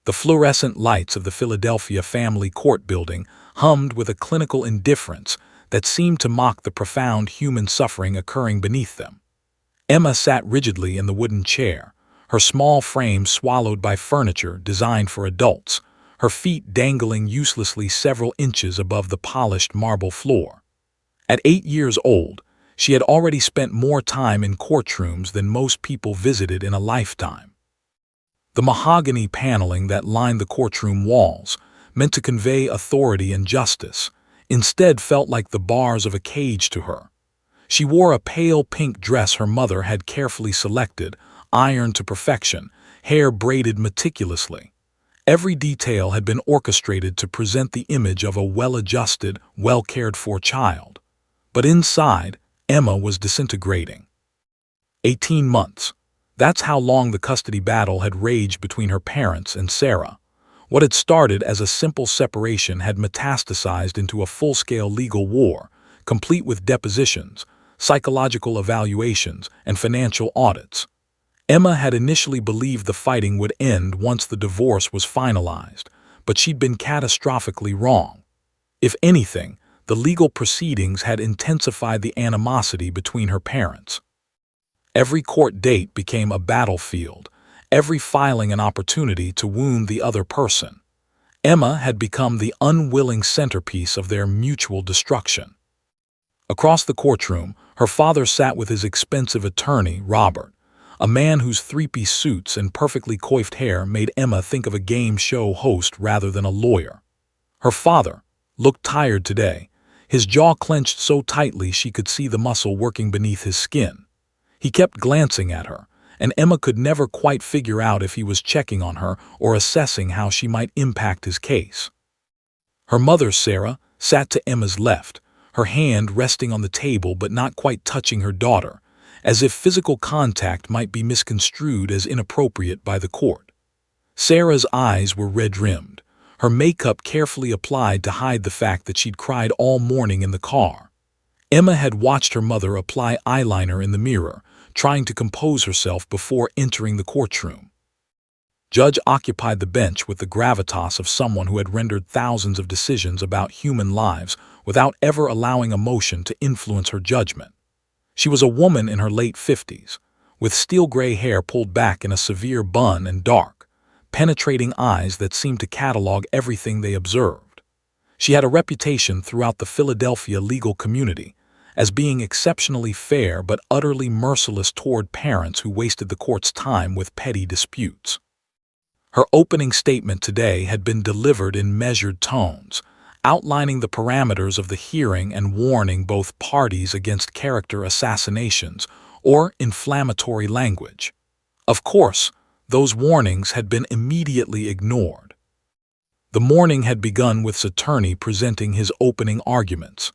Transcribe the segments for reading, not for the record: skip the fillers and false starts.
The fluorescent lights of the Philadelphia family court building hummed with a clinical indifference that seemed to mock the profound human suffering occurring beneath them. Emma sat rigidly in the wooden chair, her small frame swallowed by furniture designed for adults, her feet dangling uselessly several inches above the polished marble floor. At 8 years old, she had already spent more time in courtrooms than most people visited in a lifetime. The mahogany paneling that lined the courtroom walls, meant to convey authority and justice, instead felt like the bars of a cage to her. She wore a pale pink dress her mother had carefully selected, ironed to perfection, hair braided meticulously. Every detail had been orchestrated to present the image of a well-adjusted, well-cared-for child. But inside, Emma was disintegrating. 18 months. That's how long the custody battle had raged between her parents and Sarah. What had started as a simple separation had metastasized into a full-scale legal war, complete with depositions, psychological evaluations, and financial audits. Emma had initially believed the fighting would end once the divorce was finalized, but she'd been catastrophically wrong. If anything, the legal proceedings had intensified the animosity between her parents. Every court date became a battlefield, every filing an opportunity to wound the other person. Emma had become the unwilling centerpiece of their mutual destruction. Across the courtroom, her father sat with his expensive attorney, Robert, a man whose three-piece suits and perfectly coiffed hair made Emma think of a game show host rather than a lawyer. Her father looked tired today, his jaw clenched so tightly she could see the muscle working beneath his skin. He kept glancing at her, and Emma could never quite figure out if he was checking on her or assessing how she might impact his case. Her mother, Sarah, sat to Emma's left, her hand resting on the table but not quite touching her daughter, as if physical contact might be misconstrued as inappropriate by the court. Sarah's eyes were red-rimmed, her makeup carefully applied to hide the fact that she'd cried all morning in the car. Emma had watched her mother apply eyeliner in the mirror, trying to compose herself before entering the courtroom. Judge occupied the bench with the gravitas of someone who had rendered thousands of decisions about human lives without ever allowing emotion to influence her judgment. She was a woman in her late 50s, with steel-gray hair pulled back in a severe bun and dark, penetrating eyes that seemed to catalog everything they observed. She had a reputation throughout the Philadelphia legal community as being exceptionally fair but utterly merciless toward parents who wasted the court's time with petty disputes. Her opening statement today had been delivered in measured tones, outlining the parameters of the hearing and warning both parties against character assassinations or inflammatory language. Of course, those warnings had been immediately ignored. The morning had begun with his attorney presenting his opening arguments.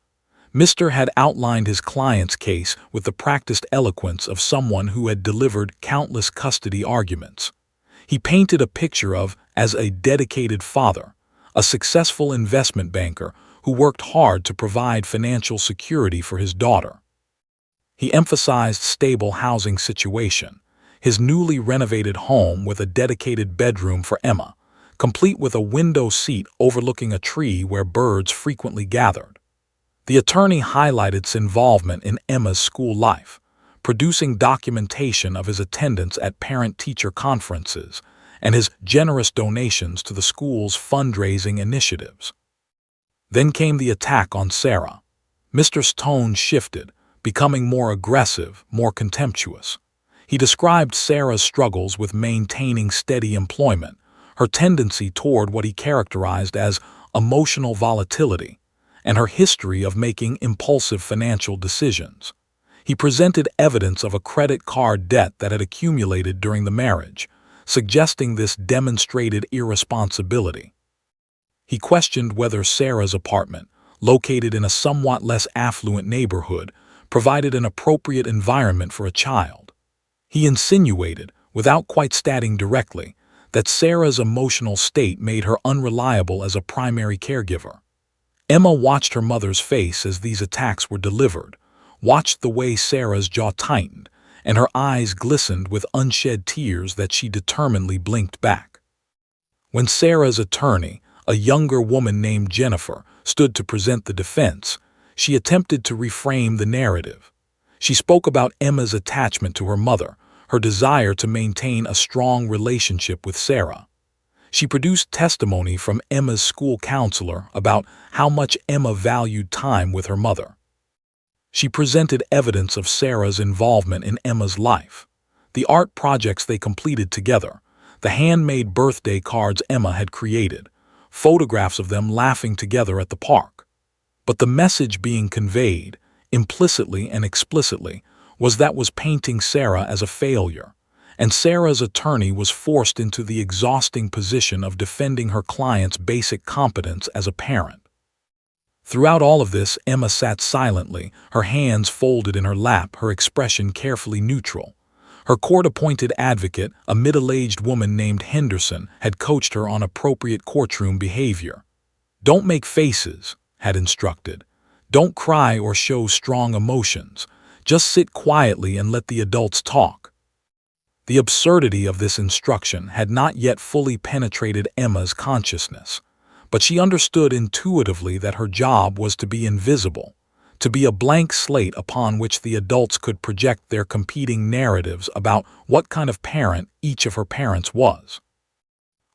Mr. had outlined his client's case with the practiced eloquence of someone who had delivered countless custody arguments. He painted a picture of as a dedicated father, a successful investment banker who worked hard to provide financial security for his daughter. He emphasized stable housing situation, his newly renovated home with a dedicated bedroom for Emma, complete with a window seat overlooking a tree where birds frequently gathered. The attorney highlighted his involvement in Emma's school life, producing documentation of his attendance at parent-teacher conferences and his generous donations to the school's fundraising initiatives. Then came the attack on Sarah. Mr.'s tone shifted, becoming more aggressive, more contemptuous. He described Sarah's struggles with maintaining steady employment, her tendency toward what he characterized as emotional volatility, and her history of making impulsive financial decisions. He presented evidence of a credit card debt that had accumulated during the marriage, suggesting this demonstrated irresponsibility. He questioned whether Sarah's apartment, located in a somewhat less affluent neighborhood, provided an appropriate environment for a child. He insinuated, without quite stating directly, that Sarah's emotional state made her unreliable as a primary caregiver. Emma watched her mother's face as these attacks were delivered, watched the way Sarah's jaw tightened, and her eyes glistened with unshed tears that she determinedly blinked back. When Sarah's attorney, a younger woman named Jennifer, stood to present the defense, she attempted to reframe the narrative. She spoke about Emma's attachment to her mother, her desire to maintain a strong relationship with Sarah. She produced testimony from Emma's school counselor about how much Emma valued time with her mother. She presented evidence of Sarah's involvement in Emma's life, the art projects they completed together, the handmade birthday cards Emma had created, photographs of them laughing together at the park. But the message being conveyed, implicitly and explicitly, was painting Sarah as a failure, and Sarah's attorney was forced into the exhausting position of defending her client's basic competence as a parent. Throughout all of this, Emma sat silently, her hands folded in her lap, her expression carefully neutral. Her court-appointed advocate, a middle-aged woman named Henderson, had coached her on appropriate courtroom behavior. "Don't make faces," had instructed. "Don't cry or show strong emotions. Just sit quietly and let the adults talk." The absurdity of this instruction had not yet fully penetrated Emma's consciousness, but she understood intuitively that her job was to be invisible, to be a blank slate upon which the adults could project their competing narratives about what kind of parent each of her parents was.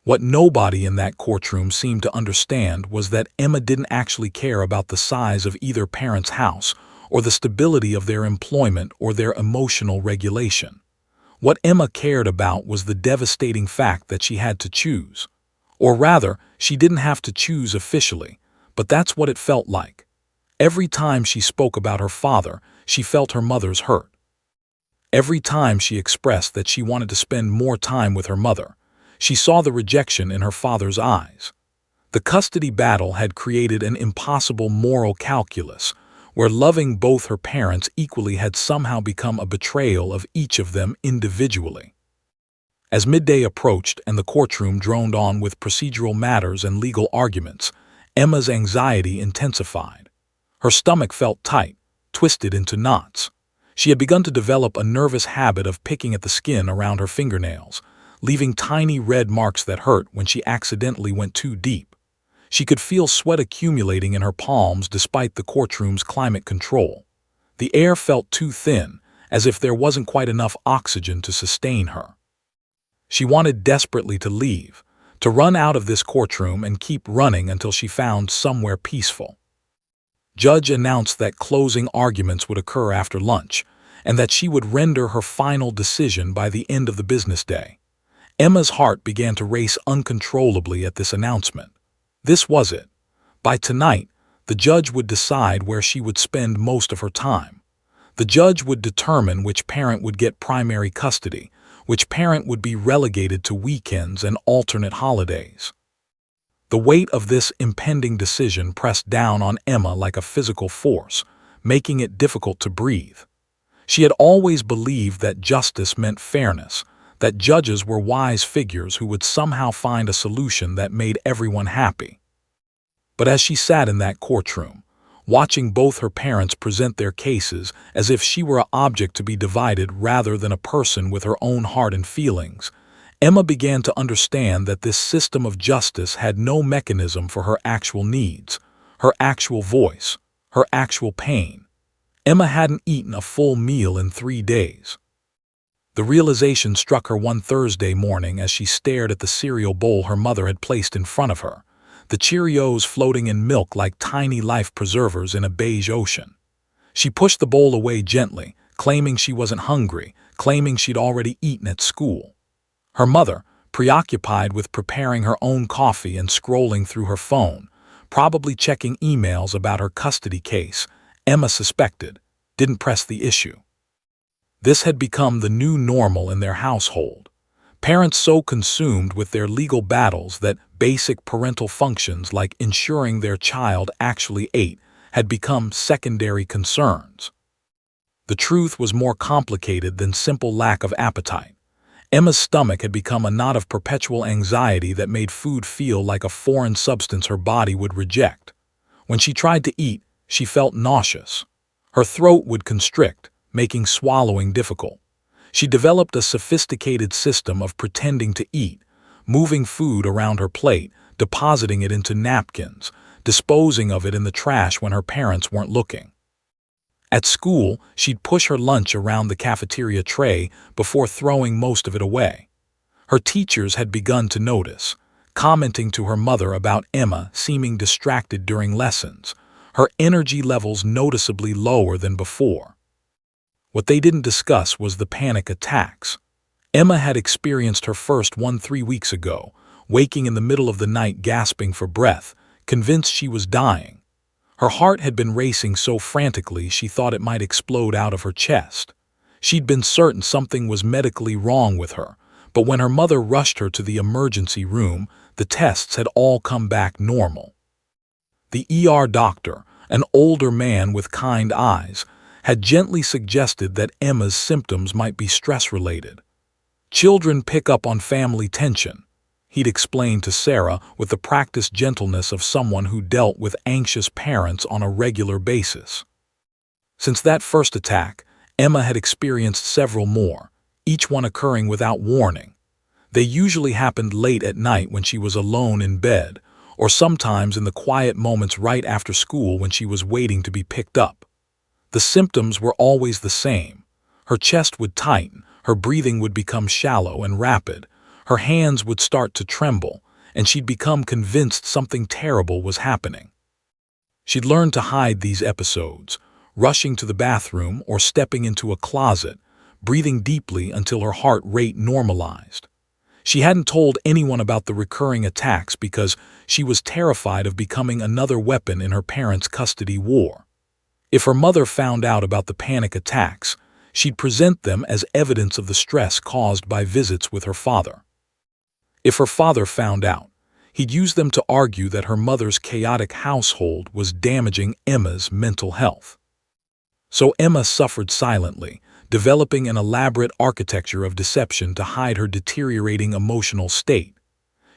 What nobody in that courtroom seemed to understand was that Emma didn't actually care about the size of either parent's house or the stability of their employment or their emotional regulation. What Emma cared about was the devastating fact that she had to choose. Or rather, she didn't have to choose officially, but that's what it felt like. Every time she spoke about her father, she felt her mother's hurt. Every time she expressed that she wanted to spend more time with her mother, she saw the rejection in her father's eyes. The custody battle had created an impossible moral calculus, where loving both her parents equally had somehow become a betrayal of each of them individually. As midday approached and the courtroom droned on with procedural matters and legal arguments, Emma's anxiety intensified. Her stomach felt tight, twisted into knots. She had begun to develop a nervous habit of picking at the skin around her fingernails, leaving tiny red marks that hurt when she accidentally went too deep. She could feel sweat accumulating in her palms despite the courtroom's climate control. The air felt too thin, as if there wasn't quite enough oxygen to sustain her. She wanted desperately to leave, to run out of this courtroom and keep running until she found somewhere peaceful. Judge announced that closing arguments would occur after lunch, and that she would render her final decision by the end of the business day. Emma's heart began to race uncontrollably at this announcement. This was it. By tonight, the judge would decide where she would spend most of her time. The judge would determine which parent would get primary custody, which parent would be relegated to weekends and alternate holidays. The weight of this impending decision pressed down on Emma like a physical force, making it difficult to breathe. She had always believed that justice meant fairness, that judges were wise figures who would somehow find a solution that made everyone happy. But as she sat in that courtroom, watching both her parents present their cases as if she were an object to be divided rather than a person with her own heart and feelings, Emma began to understand that this system of justice had no mechanism for her actual needs, her actual voice, her actual pain. Emma hadn't eaten a full meal in 3 days. The realization struck her one Thursday morning as she stared at the cereal bowl her mother had placed in front of her, the Cheerios floating in milk like tiny life preservers in a beige ocean. She pushed the bowl away gently, claiming she wasn't hungry, claiming she'd already eaten at school. Her mother, preoccupied with preparing her own coffee and scrolling through her phone, probably checking emails about her custody case, Emma suspected, didn't press the issue. This had become the new normal in their household. Parents so consumed with their legal battles that basic parental functions like ensuring their child actually ate had become secondary concerns. The truth was more complicated than simple lack of appetite. Emma's stomach had become a knot of perpetual anxiety that made food feel like a foreign substance her body would reject. When she tried to eat, she felt nauseous. Her throat would constrict, making swallowing difficult. She developed a sophisticated system of pretending to eat, moving food around her plate, depositing it into napkins, disposing of it in the trash when her parents weren't looking. At school, she'd push her lunch around the cafeteria tray before throwing most of it away. Her teachers had begun to notice, commenting to her mother about Emma seeming distracted during lessons, her energy levels noticeably lower than before. What they didn't discuss was the panic attacks. Emma had experienced her first one 3 weeks ago, waking in the middle of the night gasping for breath, convinced she was dying. Her heart had been racing so frantically she thought it might explode out of her chest. She'd been certain something was medically wrong with her, but when her mother rushed her to the emergency room, the tests had all come back normal. The ER doctor, an older man with kind eyes, had gently suggested that Emma's symptoms might be stress-related. Children pick up on family tension, he'd explained to Sarah with the practiced gentleness of someone who dealt with anxious parents on a regular basis. Since that first attack, Emma had experienced several more, each one occurring without warning. They usually happened late at night when she was alone in bed, or sometimes in the quiet moments right after school when she was waiting to be picked up. The symptoms were always the same. Her chest would tighten, her breathing would become shallow and rapid, her hands would start to tremble, and she'd become convinced something terrible was happening. She'd learned to hide these episodes, rushing to the bathroom or stepping into a closet, breathing deeply until her heart rate normalized. She hadn't told anyone about the recurring attacks because she was terrified of becoming another weapon in her parents' custody war. If her mother found out about the panic attacks, she'd present them as evidence of the stress caused by visits with her father. If her father found out, he'd use them to argue that her mother's chaotic household was damaging Emma's mental health. So Emma suffered silently, developing an elaborate architecture of deception to hide her deteriorating emotional state.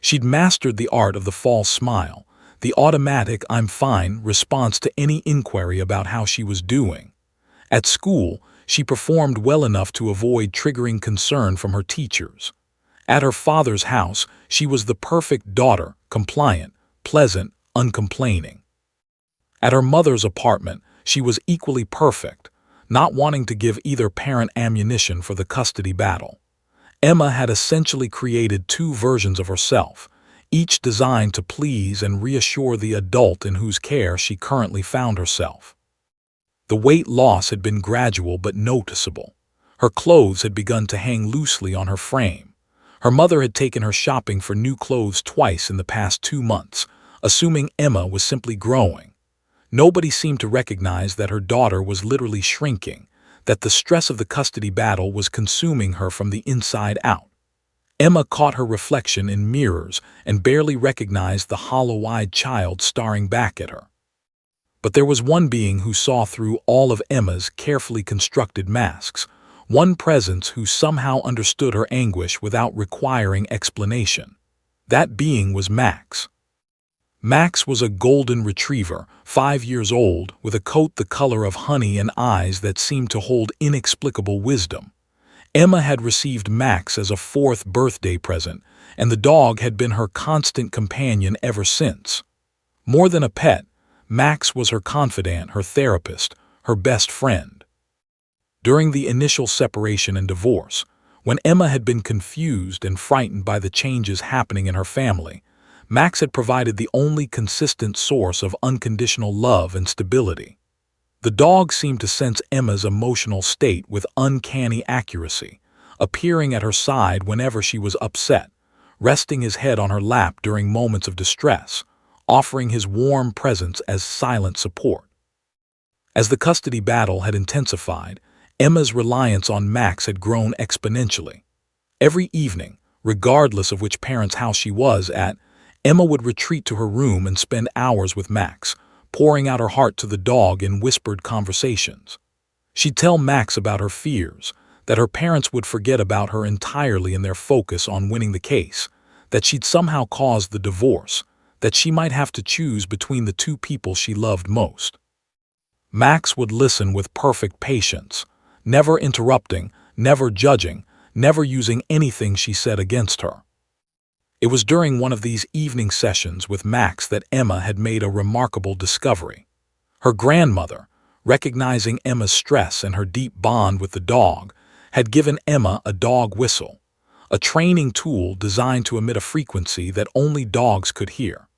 She'd mastered the art of the false smile, the automatic "I'm fine" response to any inquiry about how she was doing. At school, she performed well enough to avoid triggering concern from her teachers. At her father's house, she was the perfect daughter, compliant, pleasant, uncomplaining. At her mother's apartment, she was equally perfect, not wanting to give either parent ammunition for the custody battle. Emma had essentially created two versions of herself, each designed to please and reassure the adult in whose care she currently found herself. The weight loss had been gradual but noticeable. Her clothes had begun to hang loosely on her frame. Her mother had taken her shopping for new clothes twice in the past 2 months, assuming Emma was simply growing. Nobody seemed to recognize that her daughter was literally shrinking, that the stress of the custody battle was consuming her from the inside out. Emma caught her reflection in mirrors and barely recognized the hollow-eyed child staring back at her. But there was one being who saw through all of Emma's carefully constructed masks, one presence who somehow understood her anguish without requiring explanation. That being was Max. Max was a golden retriever, 5 years old, with a coat the color of honey and eyes that seemed to hold inexplicable wisdom. Emma had received Max as a 4th birthday present, and the dog had been her constant companion ever since. More than a pet, Max was her confidant, her therapist, her best friend. During the initial separation and divorce, when Emma had been confused and frightened by the changes happening in her family, Max had provided the only consistent source of unconditional love and stability. The dog seemed to sense Emma's emotional state with uncanny accuracy, appearing at her side whenever she was upset, resting his head on her lap during moments of distress, offering his warm presence as silent support. As the custody battle had intensified, Emma's reliance on Max had grown exponentially. Every evening, regardless of which parent's house she was at, Emma would retreat to her room and spend hours with Max, pouring out her heart to the dog in whispered conversations. She'd tell Max about her fears, that her parents would forget about her entirely in their focus on winning the case, that she'd somehow caused the divorce, that she might have to choose between the two people she loved most. Max would listen with perfect patience, never interrupting, never judging, never using anything she said against her. It was during one of these evening sessions with Max that Emma had made a remarkable discovery. Her grandmother, recognizing Emma's stress and her deep bond with the dog, had given Emma a dog whistle, a training tool designed to emit a frequency that only dogs could hear.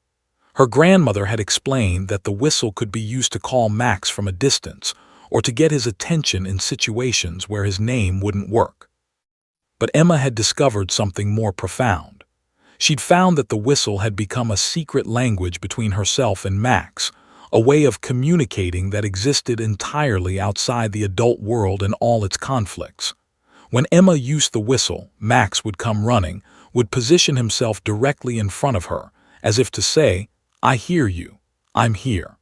Her grandmother had explained that the whistle could be used to call Max from a distance or to get his attention in situations where his name wouldn't work. But Emma had discovered something more profound. She'd found that the whistle had become a secret language between herself and Max, a way of communicating that existed entirely outside the adult world and all its conflicts. When Emma used the whistle, Max would come running, would position himself directly in front of her, as if to say, "I hear you, I'm here."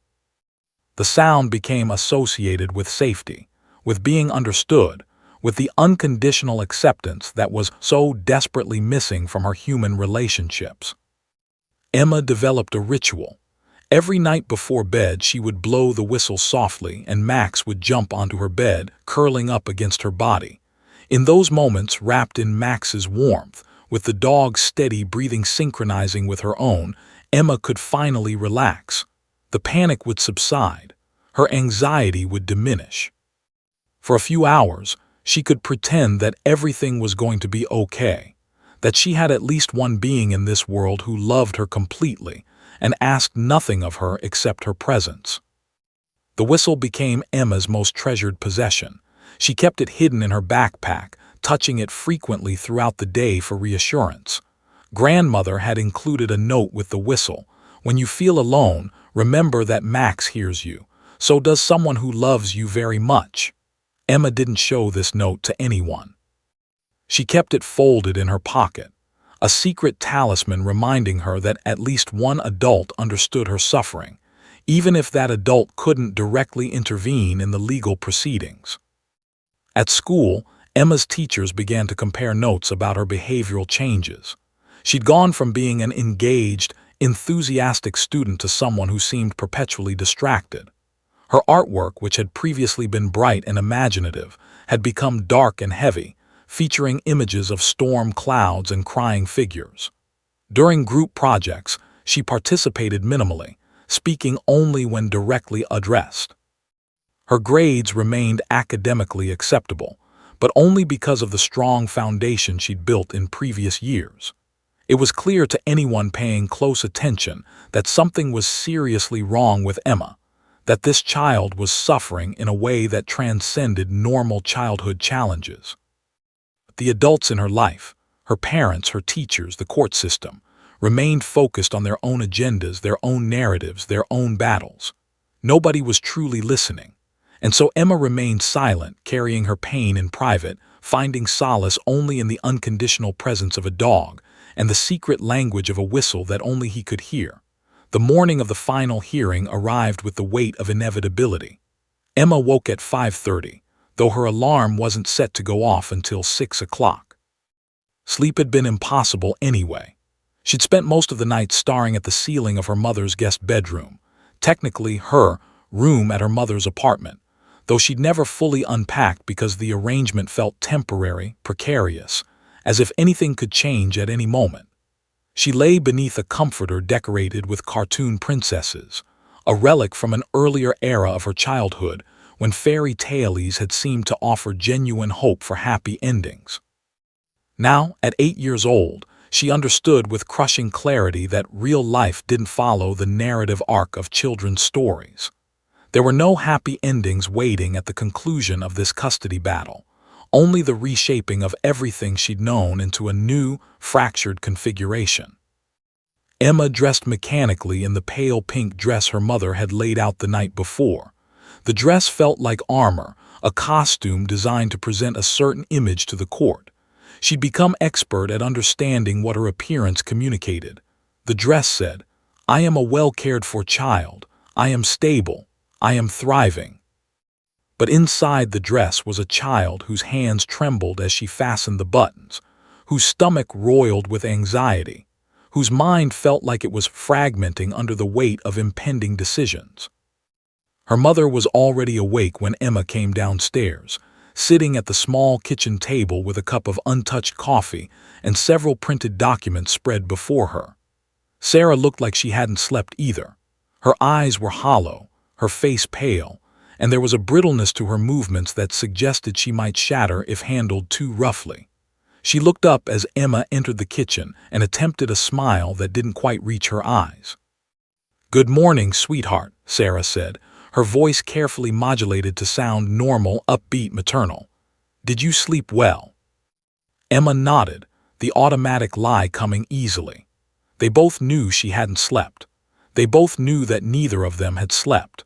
The sound became associated with safety, with being understood, with the unconditional acceptance that was so desperately missing from her human relationships. Emma developed a ritual. Every night before bed she would blow the whistle softly and Max would jump onto her bed, curling up against her body. In those moments, wrapped in Max's warmth, with the dog's steady breathing synchronizing with her own, Emma could finally relax. The panic would subside. Her anxiety would diminish. For a few hours, she could pretend that everything was going to be okay, that she had at least one being in this world who loved her completely and asked nothing of her except her presence. The whistle became Emma's most treasured possession. She kept it hidden in her backpack, touching it frequently throughout the day for reassurance. Grandmother had included a note with the whistle. "When you feel alone, remember that Max hears you. So does someone who loves you very much." Emma didn't show this note to anyone. She kept it folded in her pocket, a secret talisman reminding her that at least one adult understood her suffering, even if that adult couldn't directly intervene in the legal proceedings. At school, Emma's teachers began to compare notes about her behavioral changes. She'd gone from being an engaged, enthusiastic student to someone who seemed perpetually distracted. Her artwork, which had previously been bright and imaginative, had become dark and heavy, featuring images of storm clouds and crying figures. During group projects, she participated minimally, speaking only when directly addressed. Her grades remained academically acceptable, but only because of the strong foundation she'd built in previous years. It was clear to anyone paying close attention that something was seriously wrong with Emma, that this child was suffering in a way that transcended normal childhood challenges. The adults in her life, her parents, her teachers, the court system, remained focused on their own agendas, their own narratives, their own battles. Nobody was truly listening. And so Emma remained silent, carrying her pain in private, finding solace only in the unconditional presence of a dog and the secret language of a whistle that only he could hear. The morning of the final hearing arrived with the weight of inevitability. Emma woke at 5:30, though her alarm wasn't set to go off until 6 o'clock. Sleep had been impossible anyway. She'd spent most of the night staring at the ceiling of her mother's guest bedroom, technically her room at her mother's apartment, though she'd never fully unpacked because the arrangement felt temporary, precarious, as if anything could change at any moment. She lay beneath a comforter decorated with cartoon princesses, a relic from an earlier era of her childhood when fairy tales had seemed to offer genuine hope for happy endings. Now, at 8 years old, she understood with crushing clarity that real life didn't follow the narrative arc of children's stories. There were no happy endings waiting at the conclusion of this custody battle, only the reshaping of everything she'd known into a new, fractured configuration. Emma dressed mechanically in the pale pink dress her mother had laid out the night before. The dress felt like armor, a costume designed to present a certain image to the court. She'd become expert at understanding what her appearance communicated. The dress said, "I am a well-cared-for child. I am stable. I am thriving." But inside the dress was a child whose hands trembled as she fastened the buttons, whose stomach roiled with anxiety, whose mind felt like it was fragmenting under the weight of impending decisions. Her mother was already awake when Emma came downstairs, sitting at the small kitchen table with a cup of untouched coffee and several printed documents spread before her. Sarah looked like she hadn't slept either. Her eyes were hollow, her face pale, and there was a brittleness to her movements that suggested she might shatter if handled too roughly. She looked up as Emma entered the kitchen and attempted a smile that didn't quite reach her eyes. "Good morning, sweetheart," Sarah said, her voice carefully modulated to sound normal, upbeat, maternal. "Did you sleep well?" Emma nodded, the automatic lie coming easily. They both knew she hadn't slept. They both knew that neither of them had slept.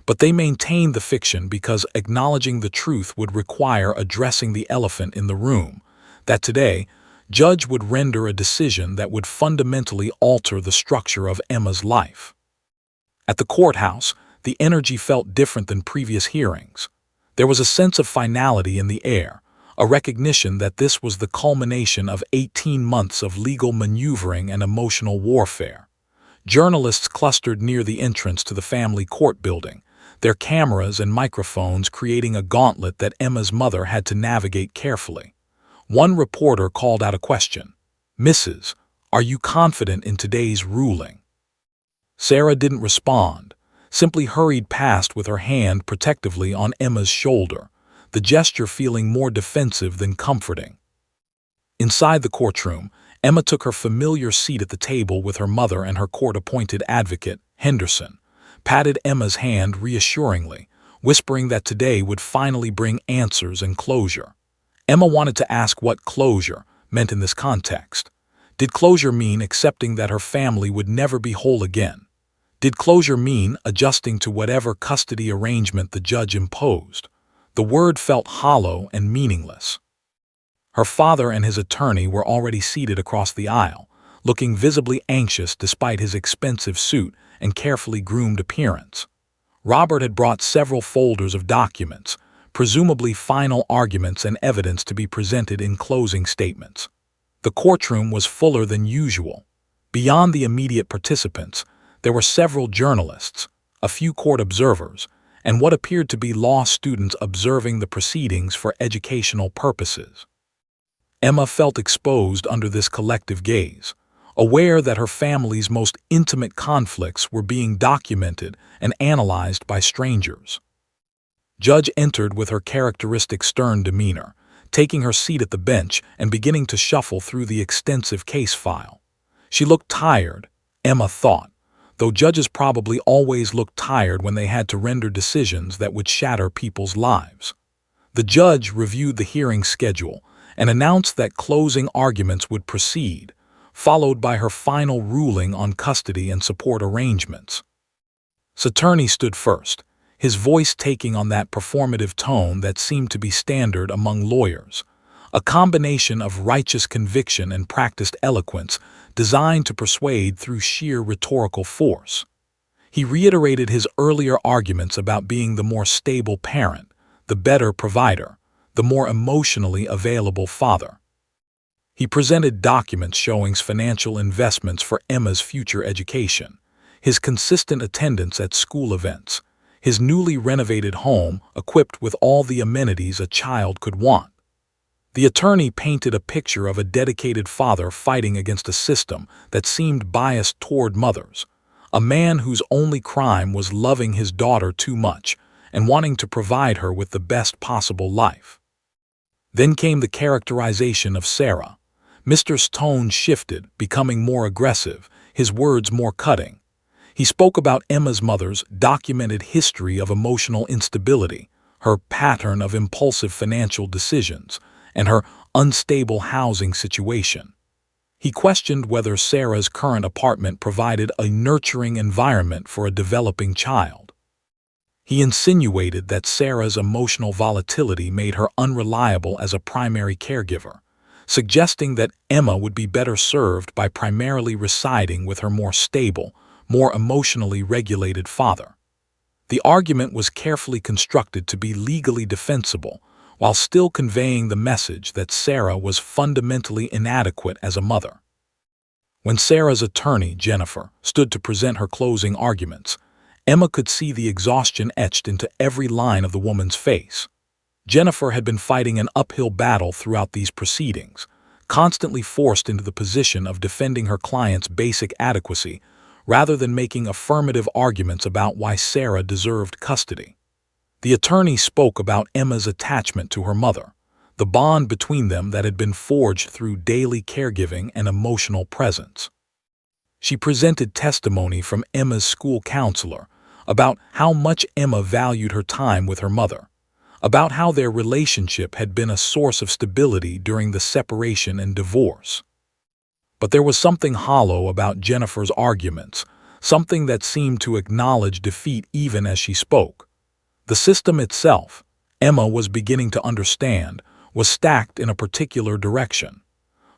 But they maintained the fiction because acknowledging the truth would require addressing the elephant in the room, that today, Judge would render a decision that would fundamentally alter the structure of Emma's life. At the courthouse, the energy felt different than previous hearings. There was a sense of finality in the air, a recognition that this was the culmination of 18 months of legal maneuvering and emotional warfare. Journalists clustered near the entrance to the family court building, their cameras and microphones creating a gauntlet that Emma's mother had to navigate carefully. One reporter called out a question. "Mrs., are you confident in today's ruling?" Sarah didn't respond, simply hurried past with her hand protectively on Emma's shoulder, the gesture feeling more defensive than comforting. Inside the courtroom, Emma took her familiar seat at the table with her mother and her court-appointed advocate, Henderson, patted Emma's hand reassuringly, whispering that today would finally bring answers and closure. Emma wanted to ask what closure meant in this context. Did closure mean accepting that her family would never be whole again? Did closure mean adjusting to whatever custody arrangement the judge imposed? The word felt hollow and meaningless. Her father and his attorney were already seated across the aisle, looking visibly anxious despite his expensive suit and carefully groomed appearance. Robert had brought several folders of documents, presumably final arguments and evidence to be presented in closing statements. The courtroom was fuller than usual. Beyond the immediate participants, there were several journalists, a few court observers, and what appeared to be law students observing the proceedings for educational purposes. Emma felt exposed under this collective gaze, aware that her family's most intimate conflicts were being documented and analyzed by strangers. Judge entered with her characteristic stern demeanor, taking her seat at the bench and beginning to shuffle through the extensive case file. She looked tired, Emma thought, though judges probably always looked tired when they had to render decisions that would shatter people's lives. The judge reviewed the hearing schedule and announced that closing arguments would proceed, followed by her final ruling on custody and support arrangements. Attorney stood first, his voice taking on that performative tone that seemed to be standard among lawyers, a combination of righteous conviction and practiced eloquence designed to persuade through sheer rhetorical force. He reiterated his earlier arguments about being the more stable parent, the better provider, the more emotionally available father. He presented documents showing financial investments for Emma's future education, his consistent attendance at school events, his newly renovated home equipped with all the amenities a child could want. The attorney painted a picture of a dedicated father fighting against a system that seemed biased toward mothers, a man whose only crime was loving his daughter too much and wanting to provide her with the best possible life. Then came the characterization of Sarah. Mr.'s tone shifted, becoming more aggressive, his words more cutting. He spoke about Emma's mother's documented history of emotional instability, her pattern of impulsive financial decisions, and her unstable housing situation. He questioned whether Sarah's current apartment provided a nurturing environment for a developing child. He insinuated that Sarah's emotional volatility made her unreliable as a primary caregiver, suggesting that Emma would be better served by primarily residing with her more stable, more emotionally regulated father. The argument was carefully constructed to be legally defensible, while still conveying the message that Sarah was fundamentally inadequate as a mother. When Sarah's attorney, Jennifer, stood to present her closing arguments, Emma could see the exhaustion etched into every line of the woman's face. Jennifer had been fighting an uphill battle throughout these proceedings, constantly forced into the position of defending her client's basic adequacy rather than making affirmative arguments about why Sarah deserved custody. The attorney spoke about Emma's attachment to her mother, the bond between them that had been forged through daily caregiving and emotional presence. She presented testimony from Emma's school counselor about how much Emma valued her time with her mother, about how their relationship had been a source of stability during the separation and divorce. But there was something hollow about Jennifer's arguments, something that seemed to acknowledge defeat even as she spoke. The system itself, Emma was beginning to understand, was stacked in a particular direction.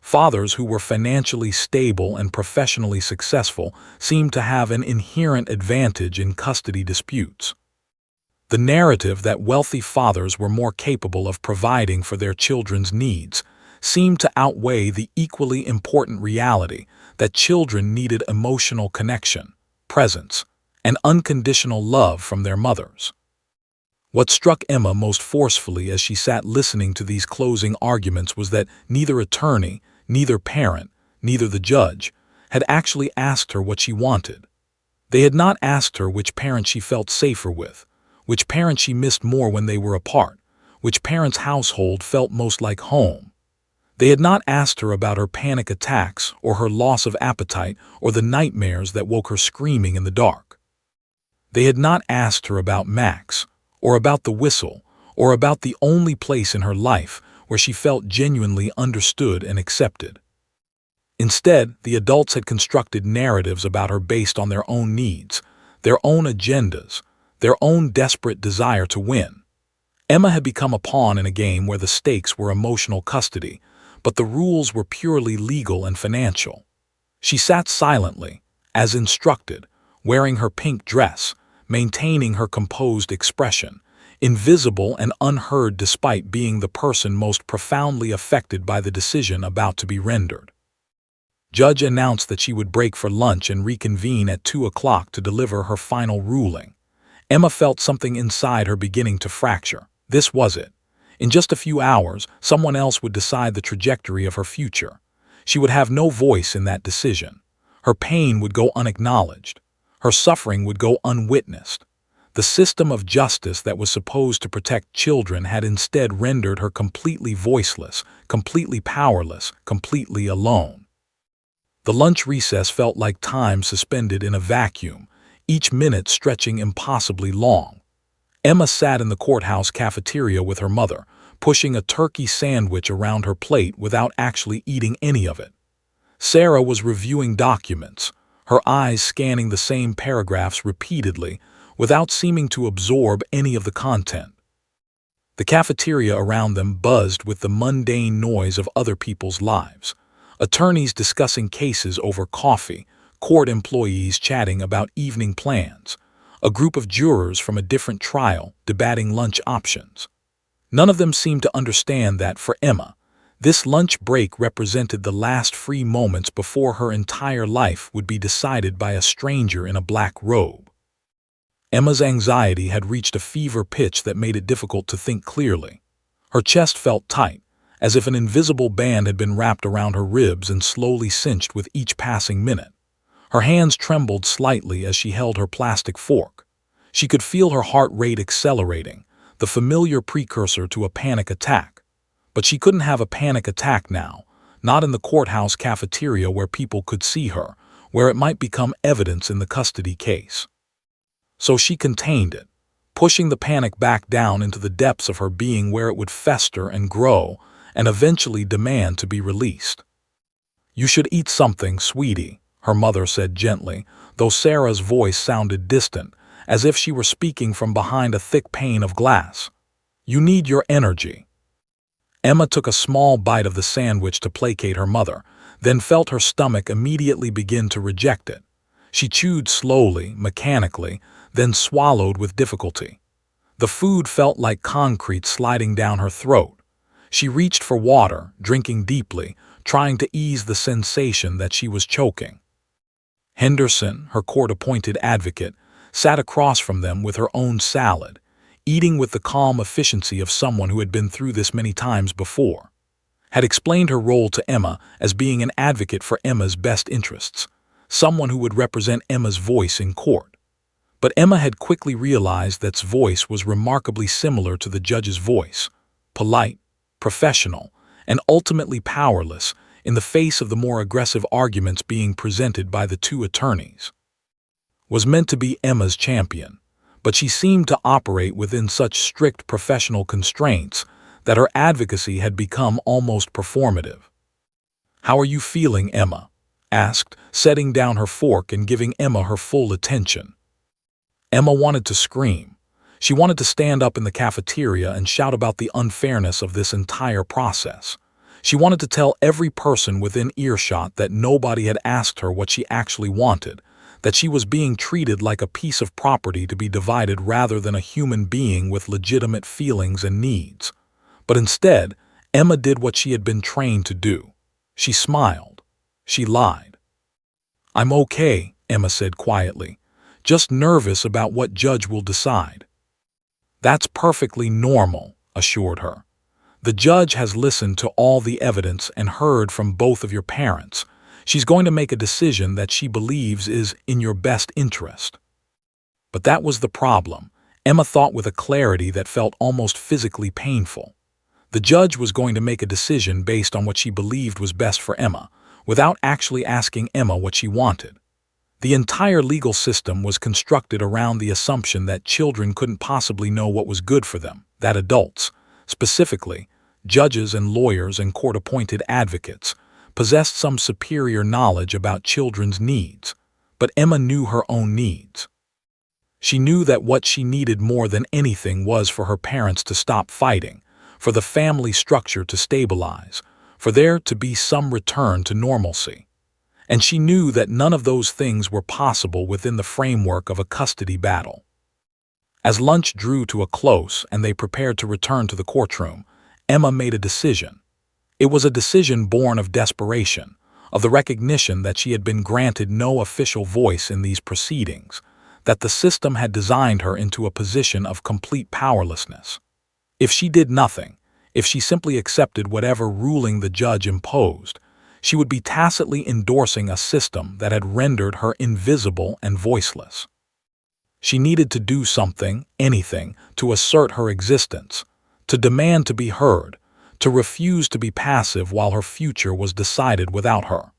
Fathers who were financially stable and professionally successful seemed to have an inherent advantage in custody disputes. The narrative that wealthy fathers were more capable of providing for their children's needs seemed to outweigh the equally important reality that children needed emotional connection, presence, and unconditional love from their mothers. What struck Emma most forcefully as she sat listening to these closing arguments was that neither attorney, neither parent, neither the judge, had actually asked her what she wanted. They had not asked her which parent she felt safer with, which parent she missed more when they were apart, which parent's household felt most like home. They had not asked her about her panic attacks or her loss of appetite or the nightmares that woke her screaming in the dark. They had not asked her about Max, or about the whistle, or about the only place in her life where she felt genuinely understood and accepted. Instead, the adults had constructed narratives about her based on their own needs, their own agendas, their own desperate desire to win. Emma had become a pawn in a game where the stakes were emotional custody, but the rules were purely legal and financial. She sat silently, as instructed, wearing her pink dress, maintaining her composed expression, invisible and unheard despite being the person most profoundly affected by the decision about to be rendered. Judge announced that she would break for lunch and reconvene at 2 o'clock to deliver her final ruling. Emma felt something inside her beginning to fracture. This was it. In just a few hours, someone else would decide the trajectory of her future. She would have no voice in that decision. Her pain would go unacknowledged. Her suffering would go unwitnessed. The system of justice that was supposed to protect children had instead rendered her completely voiceless, completely powerless, completely alone. The lunch recess felt like time suspended in a vacuum, each minute stretching impossibly long. Emma sat in the courthouse cafeteria with her mother, pushing a turkey sandwich around her plate without actually eating any of it. Sarah was reviewing documents, her eyes scanning the same paragraphs repeatedly, without seeming to absorb any of the content. The cafeteria around them buzzed with the mundane noise of other people's lives. Attorneys discussing cases over coffee, court employees chatting about evening plans, a group of jurors from a different trial debating lunch options. None of them seemed to understand that, for Emma, this lunch break represented the last free moments before her entire life would be decided by a stranger in a black robe. Emma's anxiety had reached a fever pitch that made it difficult to think clearly. Her chest felt tight, as if an invisible band had been wrapped around her ribs and slowly cinched with each passing minute. Her hands trembled slightly as she held her plastic fork. She could feel her heart rate accelerating, the familiar precursor to a panic attack. But she couldn't have a panic attack now, not in the courthouse cafeteria where people could see her, where it might become evidence in the custody case. So she contained it, pushing the panic back down into the depths of her being where it would fester and grow and eventually demand to be released. "You should eat something, sweetie," her mother said gently, though Sarah's voice sounded distant, as if she were speaking from behind a thick pane of glass. "You need your energy." Emma took a small bite of the sandwich to placate her mother, then felt her stomach immediately begin to reject it. She chewed slowly, mechanically, then swallowed with difficulty. The food felt like concrete sliding down her throat. She reached for water, drinking deeply, trying to ease the sensation that she was choking. Henderson, her court-appointed advocate, sat across from them with her own salad, eating with the calm efficiency of someone who had been through this many times before, had explained her role to Emma as being an advocate for Emma's best interests, someone who would represent Emma's voice in court. But Emma had quickly realized that voice was remarkably similar to the judge's voice, polite, professional, and ultimately powerless in the face of the more aggressive arguments being presented by the two attorneys. Was meant to be Emma's champion, but she seemed to operate within such strict professional constraints that her advocacy had become almost performative. "How are you feeling, Emma?" asked, setting down her fork and giving Emma her full attention. Emma wanted to scream. She wanted to stand up in the cafeteria and shout about the unfairness of this entire process. She wanted to tell every person within earshot that nobody had asked her what she actually wanted, that she was being treated like a piece of property to be divided rather than a human being with legitimate feelings and needs. But instead, Emma did what she had been trained to do. She smiled. She lied. "I'm okay," Emma said quietly, "just nervous about what judge will decide." "That's perfectly normal," assured her. "The judge has listened to all the evidence and heard from both of your parents. She's going to make a decision that she believes is in your best interest." But that was the problem. Emma thought with a clarity that felt almost physically painful. The judge was going to make a decision based on what she believed was best for Emma, without actually asking Emma what she wanted. The entire legal system was constructed around the assumption that children couldn't possibly know what was good for them, that adults, specifically judges and lawyers and court-appointed advocates, possessed some superior knowledge about children's needs. But Emma knew her own needs. She knew that what she needed more than anything was for her parents to stop fighting, for the family structure to stabilize, for there to be some return to normalcy. And she knew that none of those things were possible within the framework of a custody battle. As lunch drew to a close and they prepared to return to the courtroom, Emma made a decision. It was a decision born of desperation, of the recognition that she had been granted no official voice in these proceedings, that the system had designed her into a position of complete powerlessness. If she did nothing, if she simply accepted whatever ruling the judge imposed, she would be tacitly endorsing a system that had rendered her invisible and voiceless. She needed to do something, anything, to assert her existence, to demand to be heard, to refuse to be passive while her future was decided without her.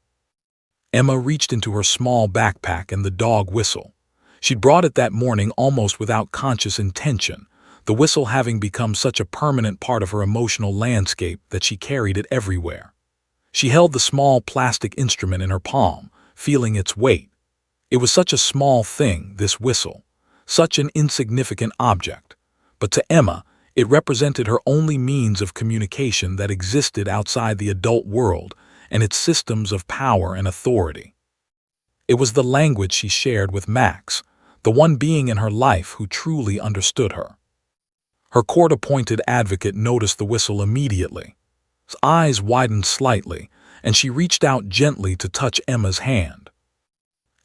Emma reached into her small backpack and the dog whistle. She'd brought it that morning almost without conscious intention, the whistle having become such a permanent part of her emotional landscape that she carried it everywhere. She held the small plastic instrument in her palm, feeling its weight. It was such a small thing, this whistle, such an insignificant object, but to Emma, it represented her only means of communication that existed outside the adult world and its systems of power and authority. It was the language she shared with Max, the one being in her life who truly understood her. Her court-appointed advocate noticed the whistle immediately. His eyes widened slightly, and she reached out gently to touch Emma's hand.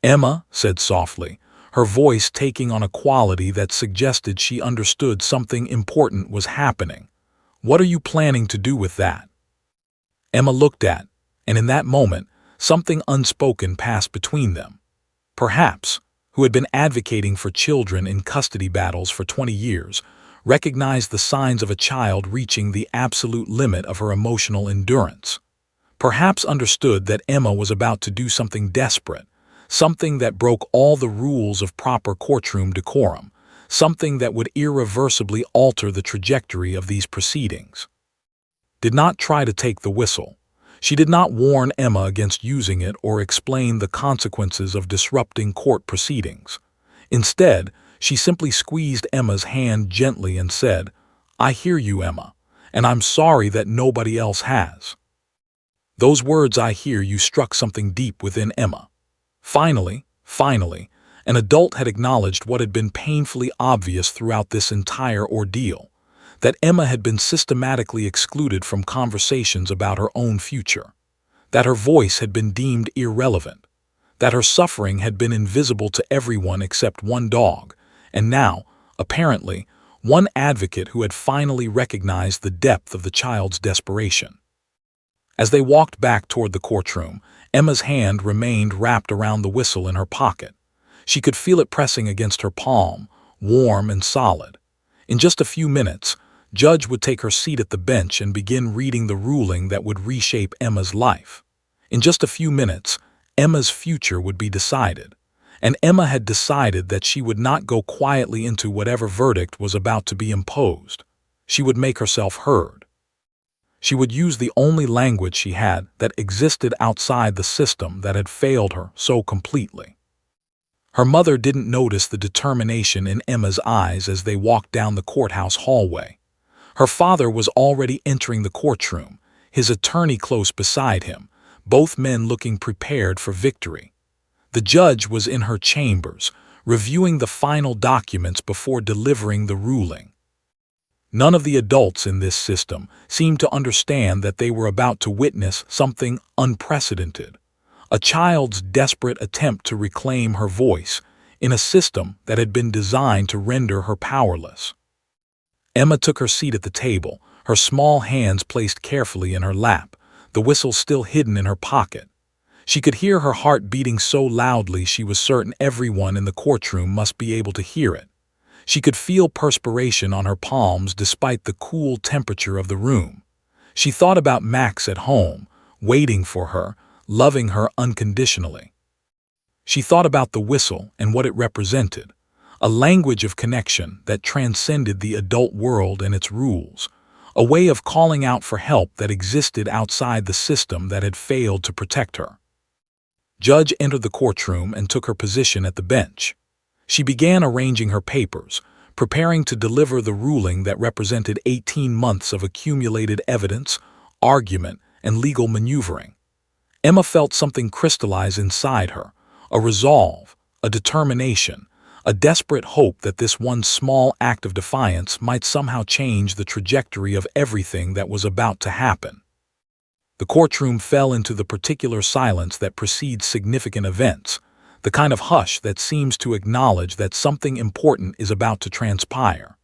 "Emma," said softly, her voice taking on a quality that suggested she understood something important was happening. "What are you planning to do with that?" Emma looked at, and in that moment, something unspoken passed between them. Perhaps, who had been advocating for children in custody battles for 20 years, recognized the signs of a child reaching the absolute limit of her emotional endurance. Perhaps understood that Emma was about to do something desperate, something that broke all the rules of proper courtroom decorum, something that would irreversibly alter the trajectory of these proceedings. Did not try to take the whistle. She did not warn Emma against using it or explain the consequences of disrupting court proceedings. Instead, she simply squeezed Emma's hand gently and said, "I hear you, Emma, and I'm sorry that nobody else has." Those words, "I hear you," struck something deep within Emma. Finally, an adult had acknowledged what had been painfully obvious throughout this entire ordeal, that Emma had been systematically excluded from conversations about her own future, that her voice had been deemed irrelevant, that her suffering had been invisible to everyone except one dog, and now, apparently, one advocate who had finally recognized the depth of the child's desperation. As they walked back toward the courtroom, Emma's hand remained wrapped around the whistle in her pocket. She could feel it pressing against her palm, warm and solid. In just a few minutes, Judge would take her seat at the bench and begin reading the ruling that would reshape Emma's life. In just a few minutes, Emma's future would be decided. And Emma had decided that she would not go quietly into whatever verdict was about to be imposed. She would make herself heard. She would use the only language she had that existed outside the system that had failed her so completely. Her mother didn't notice the determination in Emma's eyes as they walked down the courthouse hallway. Her father was already entering the courtroom, his attorney close beside him, both men looking prepared for victory. The judge was in her chambers, reviewing the final documents before delivering the ruling. None of the adults in this system seemed to understand that they were about to witness something unprecedented, a child's desperate attempt to reclaim her voice in a system that had been designed to render her powerless. Emma took her seat at the table, her small hands placed carefully in her lap, the whistle still hidden in her pocket. She could hear her heart beating so loudly she was certain everyone in the courtroom must be able to hear it. She could feel perspiration on her palms despite the cool temperature of the room. She thought about Max at home, waiting for her, loving her unconditionally. She thought about the whistle and what it represented, a language of connection that transcended the adult world and its rules, a way of calling out for help that existed outside the system that had failed to protect her. Judge entered the courtroom and took her position at the bench. She began arranging her papers, preparing to deliver the ruling that represented 18 months of accumulated evidence, argument, and legal maneuvering. Emma felt something crystallize inside her, a resolve, a determination, a desperate hope that this one small act of defiance might somehow change the trajectory of everything that was about to happen. The courtroom fell into the particular silence that precedes significant events, the kind of hush that seems to acknowledge that something important is about to transpire.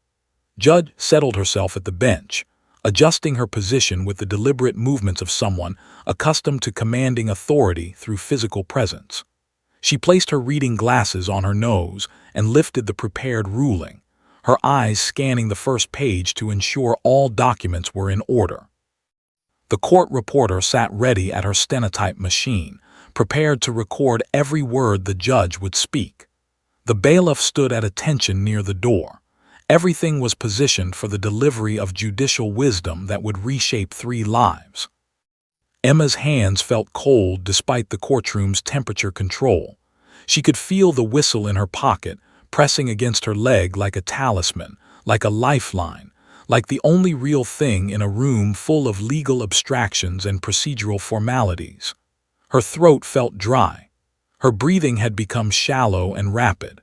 Judge settled herself at the bench, adjusting her position with the deliberate movements of someone accustomed to commanding authority through physical presence. She placed her reading glasses on her nose and lifted the prepared ruling, her eyes scanning the first page to ensure all documents were in order. The court reporter sat ready at her stenotype machine, prepared to record every word the judge would speak. The bailiff stood at attention near the door. Everything was positioned for the delivery of judicial wisdom that would reshape 3 lives. Emma's hands felt cold despite the courtroom's temperature control. She could feel the whistle in her pocket, pressing against her leg like a talisman, like a lifeline, like the only real thing in a room full of legal abstractions and procedural formalities. Her throat felt dry. Her breathing had become shallow and rapid.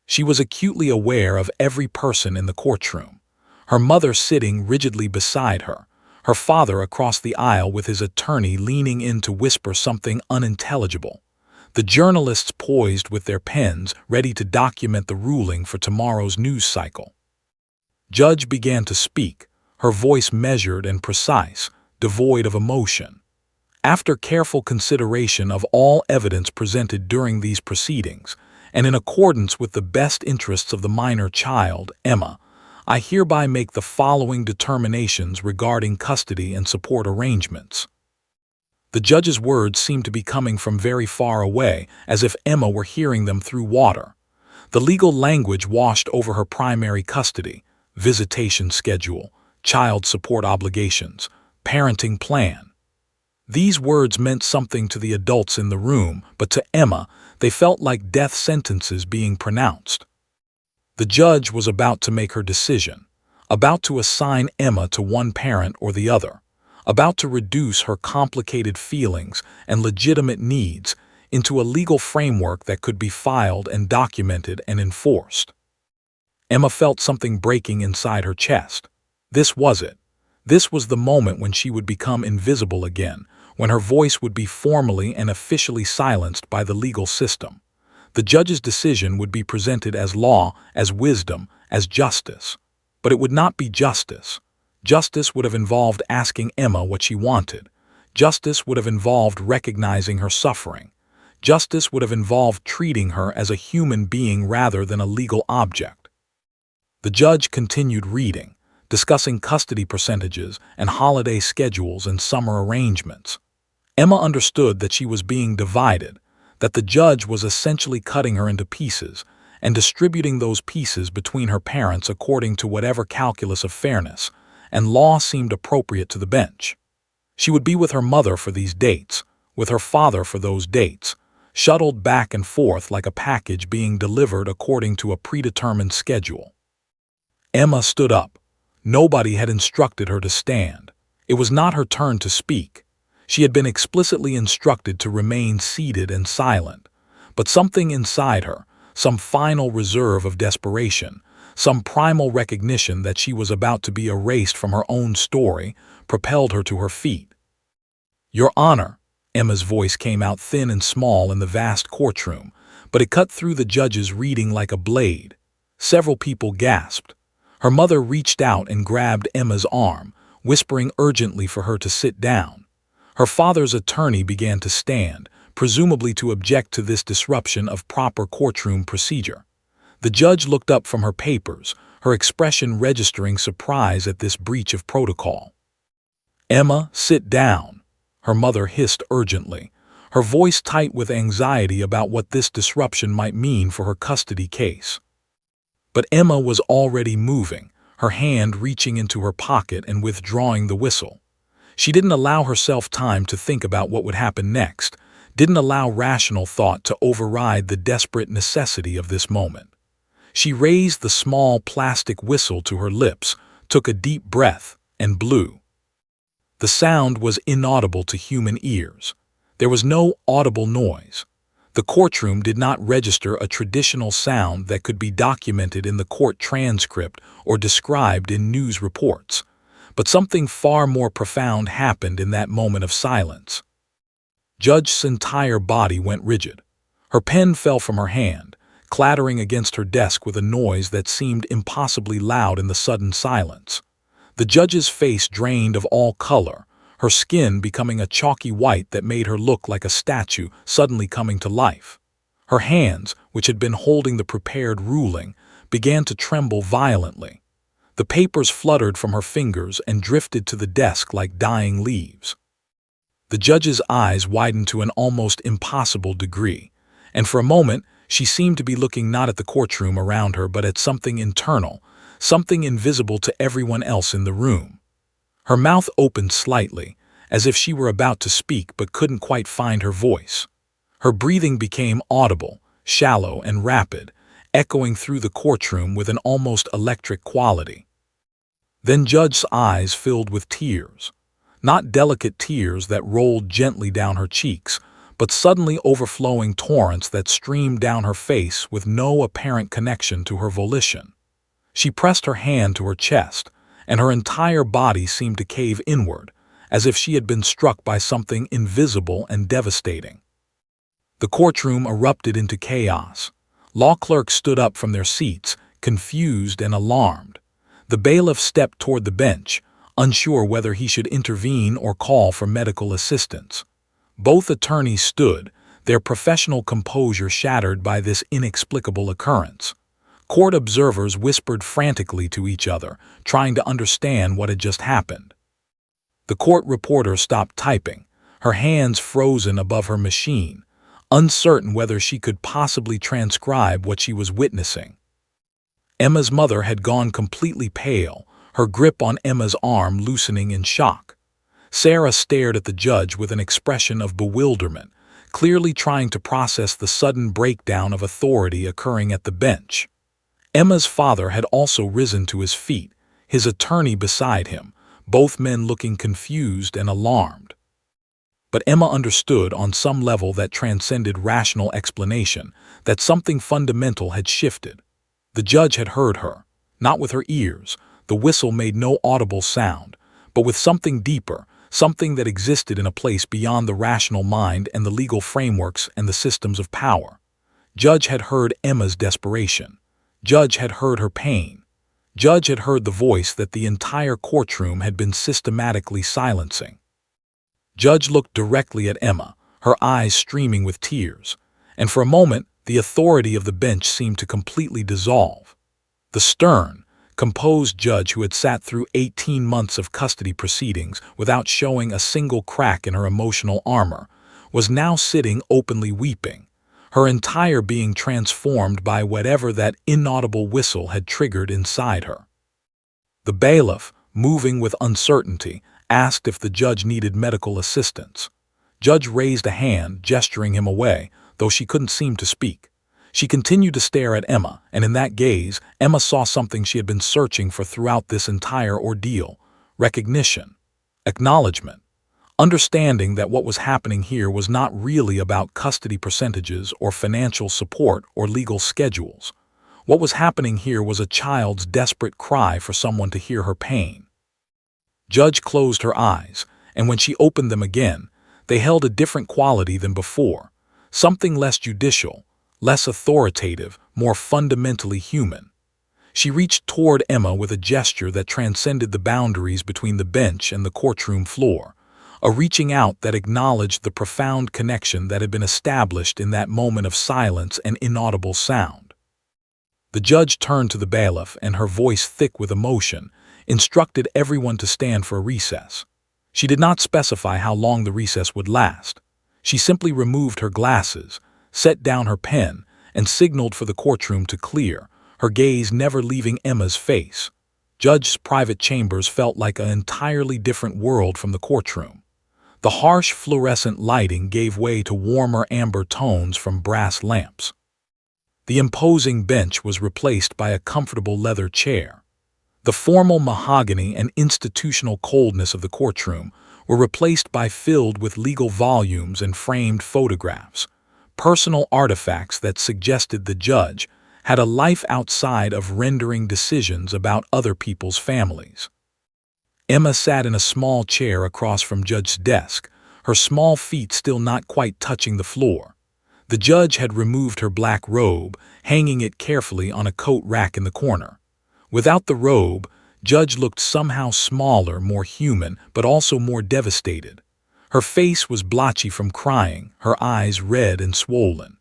She was acutely aware of every person in the courtroom, her mother sitting rigidly beside her, her father across the aisle with his attorney leaning in to whisper something unintelligible, the journalists poised with their pens ready to document the ruling for tomorrow's news cycle. Judge began to speak, her voice measured and precise, devoid of emotion. After careful consideration of all evidence presented during these proceedings, and in accordance with the best interests of the minor child, Emma, I hereby make the following determinations regarding custody and support arrangements. The judge's words seemed to be coming from very far away, as if Emma were hearing them through water. The legal language washed over her primary custody, visitation schedule, child support obligations, parenting plan. These words meant something to the adults in the room, but to Emma, they felt like death sentences being pronounced. The judge was about to make her decision, about to assign Emma to one parent or the other, about to reduce her complicated feelings and legitimate needs into a legal framework that could be filed and documented and enforced. Emma felt something breaking inside her chest. This was it. This was the moment when she would become invisible again, when her voice would be formally and officially silenced by the legal system. The judge's decision would be presented as law, as wisdom, as justice. But it would not be justice. Justice would have involved asking Emma what she wanted. Justice would have involved recognizing her suffering. Justice would have involved treating her as a human being rather than a legal object. The judge continued reading, discussing custody percentages and holiday schedules and summer arrangements. Emma understood that she was being divided, that the judge was essentially cutting her into pieces and distributing those pieces between her parents according to whatever calculus of fairness and law seemed appropriate to the bench. She would be with her mother for these dates, with her father for those dates, shuttled back and forth like a package being delivered according to a predetermined schedule. Emma stood up. Nobody had instructed her to stand. It was not her turn to speak. She had been explicitly instructed to remain seated and silent. But something inside her, some final reserve of desperation, some primal recognition that she was about to be erased from her own story, propelled her to her feet. "Your Honor," Emma's voice came out thin and small in the vast courtroom, but it cut through the judge's reading like a blade. Several people gasped. Her mother reached out and grabbed Emma's arm, whispering urgently for her to sit down. Her father's attorney began to stand, presumably to object to this disruption of proper courtroom procedure. The judge looked up from her papers, her expression registering surprise at this breach of protocol. "Emma, sit down," her mother hissed urgently, her voice tight with anxiety about what this disruption might mean for her custody case. But Emma was already moving, her hand reaching into her pocket and withdrawing the whistle. She didn't allow herself time to think about what would happen next, didn't allow rational thought to override the desperate necessity of this moment. She raised the small plastic whistle to her lips, took a deep breath, and blew. The sound was inaudible to human ears. There was no audible noise. The courtroom did not register a traditional sound that could be documented in the court transcript or described in news reports. But something far more profound happened in that moment of silence. Judge's entire body went rigid. Her pen fell from her hand, clattering against her desk with a noise that seemed impossibly loud in the sudden silence. The judge's face drained of all color, her skin becoming a chalky white that made her look like a statue suddenly coming to life. Her hands, which had been holding the prepared ruling, began to tremble violently. The papers fluttered from her fingers and drifted to the desk like dying leaves. The judge's eyes widened to an almost impossible degree, and for a moment she seemed to be looking not at the courtroom around her but at something internal, something invisible to everyone else in the room. Her mouth opened slightly, as if she were about to speak but couldn't quite find her voice. Her breathing became audible, shallow and rapid, echoing through the courtroom with an almost electric quality. Then Judge's eyes filled with tears. Not delicate tears that rolled gently down her cheeks, but suddenly overflowing torrents that streamed down her face with no apparent connection to her volition. She pressed her hand to her chest, and her entire body seemed to cave inward, as if she had been struck by something invisible and devastating. The courtroom erupted into chaos. Law clerks stood up from their seats, confused and alarmed. The bailiff stepped toward the bench, unsure whether he should intervene or call for medical assistance. Both attorneys stood, their professional composure shattered by this inexplicable occurrence. Court observers whispered frantically to each other, trying to understand what had just happened. The court reporter stopped typing, her hands frozen above her machine, uncertain whether she could possibly transcribe what she was witnessing. Emma's mother had gone completely pale, her grip on Emma's arm loosening in shock. Sarah stared at the judge with an expression of bewilderment, clearly trying to process the sudden breakdown of authority occurring at the bench. Emma's father had also risen to his feet, his attorney beside him, both men looking confused and alarmed. But Emma understood on some level that transcended rational explanation that something fundamental had shifted. The judge had heard her, not with her ears, the whistle made no audible sound, but with something deeper, something that existed in a place beyond the rational mind and the legal frameworks and the systems of power. Judge had heard Emma's desperation. Judge had heard her pain. Judge had heard the voice that the entire courtroom had been systematically silencing. Judge looked directly at Emma, her eyes streaming with tears, and for a moment the authority of the bench seemed to completely dissolve. The stern, composed judge who had sat through 18 months of custody proceedings without showing a single crack in her emotional armor, was now sitting openly weeping, her entire being transformed by whatever that inaudible whistle had triggered inside her. The bailiff, moving with uncertainty, asked if the judge needed medical assistance. Judge raised a hand, gesturing him away, though she couldn't seem to speak. She continued to stare at Emma, and in that gaze, Emma saw something she had been searching for throughout this entire ordeal: recognition, acknowledgement, understanding that what was happening here was not really about custody percentages or financial support or legal schedules. What was happening here was a child's desperate cry for someone to hear her pain. Judge closed her eyes, and when she opened them again, they held a different quality than before, something less judicial, less authoritative, more fundamentally human. She reached toward Emma with a gesture that transcended the boundaries between the bench and the courtroom floor, a reaching out that acknowledged the profound connection that had been established in that moment of silence and inaudible sound. The judge turned to the bailiff, and her voice thick with emotion, instructed everyone to stand for a recess. She did not specify how long the recess would last. She simply removed her glasses, set down her pen, and signaled for the courtroom to clear, her gaze never leaving Emma's face. Judge's private chambers felt like an entirely different world from the courtroom. The harsh fluorescent lighting gave way to warmer amber tones from brass lamps. The imposing bench was replaced by a comfortable leather chair. The formal mahogany and institutional coldness of the courtroom were replaced by filled with legal volumes and framed photographs, personal artifacts that suggested the judge had a life outside of rendering decisions about other people's families. Emma sat in a small chair across from Judge's desk, her small feet still not quite touching the floor. The judge had removed her black robe, hanging it carefully on a coat rack in the corner. Without the robe, Judge looked somehow smaller, more human, but also more devastated. Her face was blotchy from crying, her eyes red and swollen.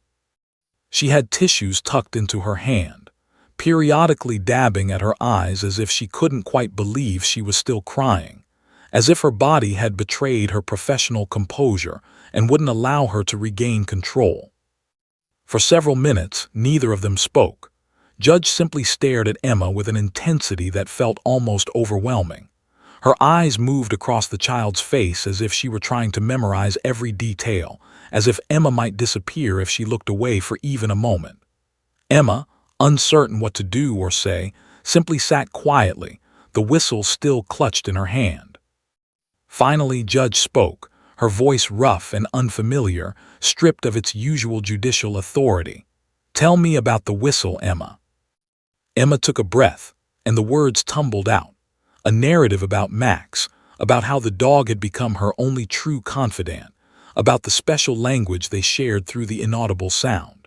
She had tissues tucked into her hand, periodically dabbing at her eyes as if she couldn't quite believe she was still crying, as if her body had betrayed her professional composure and wouldn't allow her to regain control. For several minutes, neither of them spoke. Judge simply stared at Emma with an intensity that felt almost overwhelming. Her eyes moved across the child's face as if she were trying to memorize every detail, as if Emma might disappear if she looked away for even a moment. Emma, uncertain what to do or say, simply sat quietly, the whistle still clutched in her hand. Finally, Judge spoke, her voice rough and unfamiliar, stripped of its usual judicial authority. "Tell me about the whistle, Emma." Emma took a breath, and the words tumbled out. A narrative about Max, about how the dog had become her only true confidant, about the special language they shared through the inaudible sound.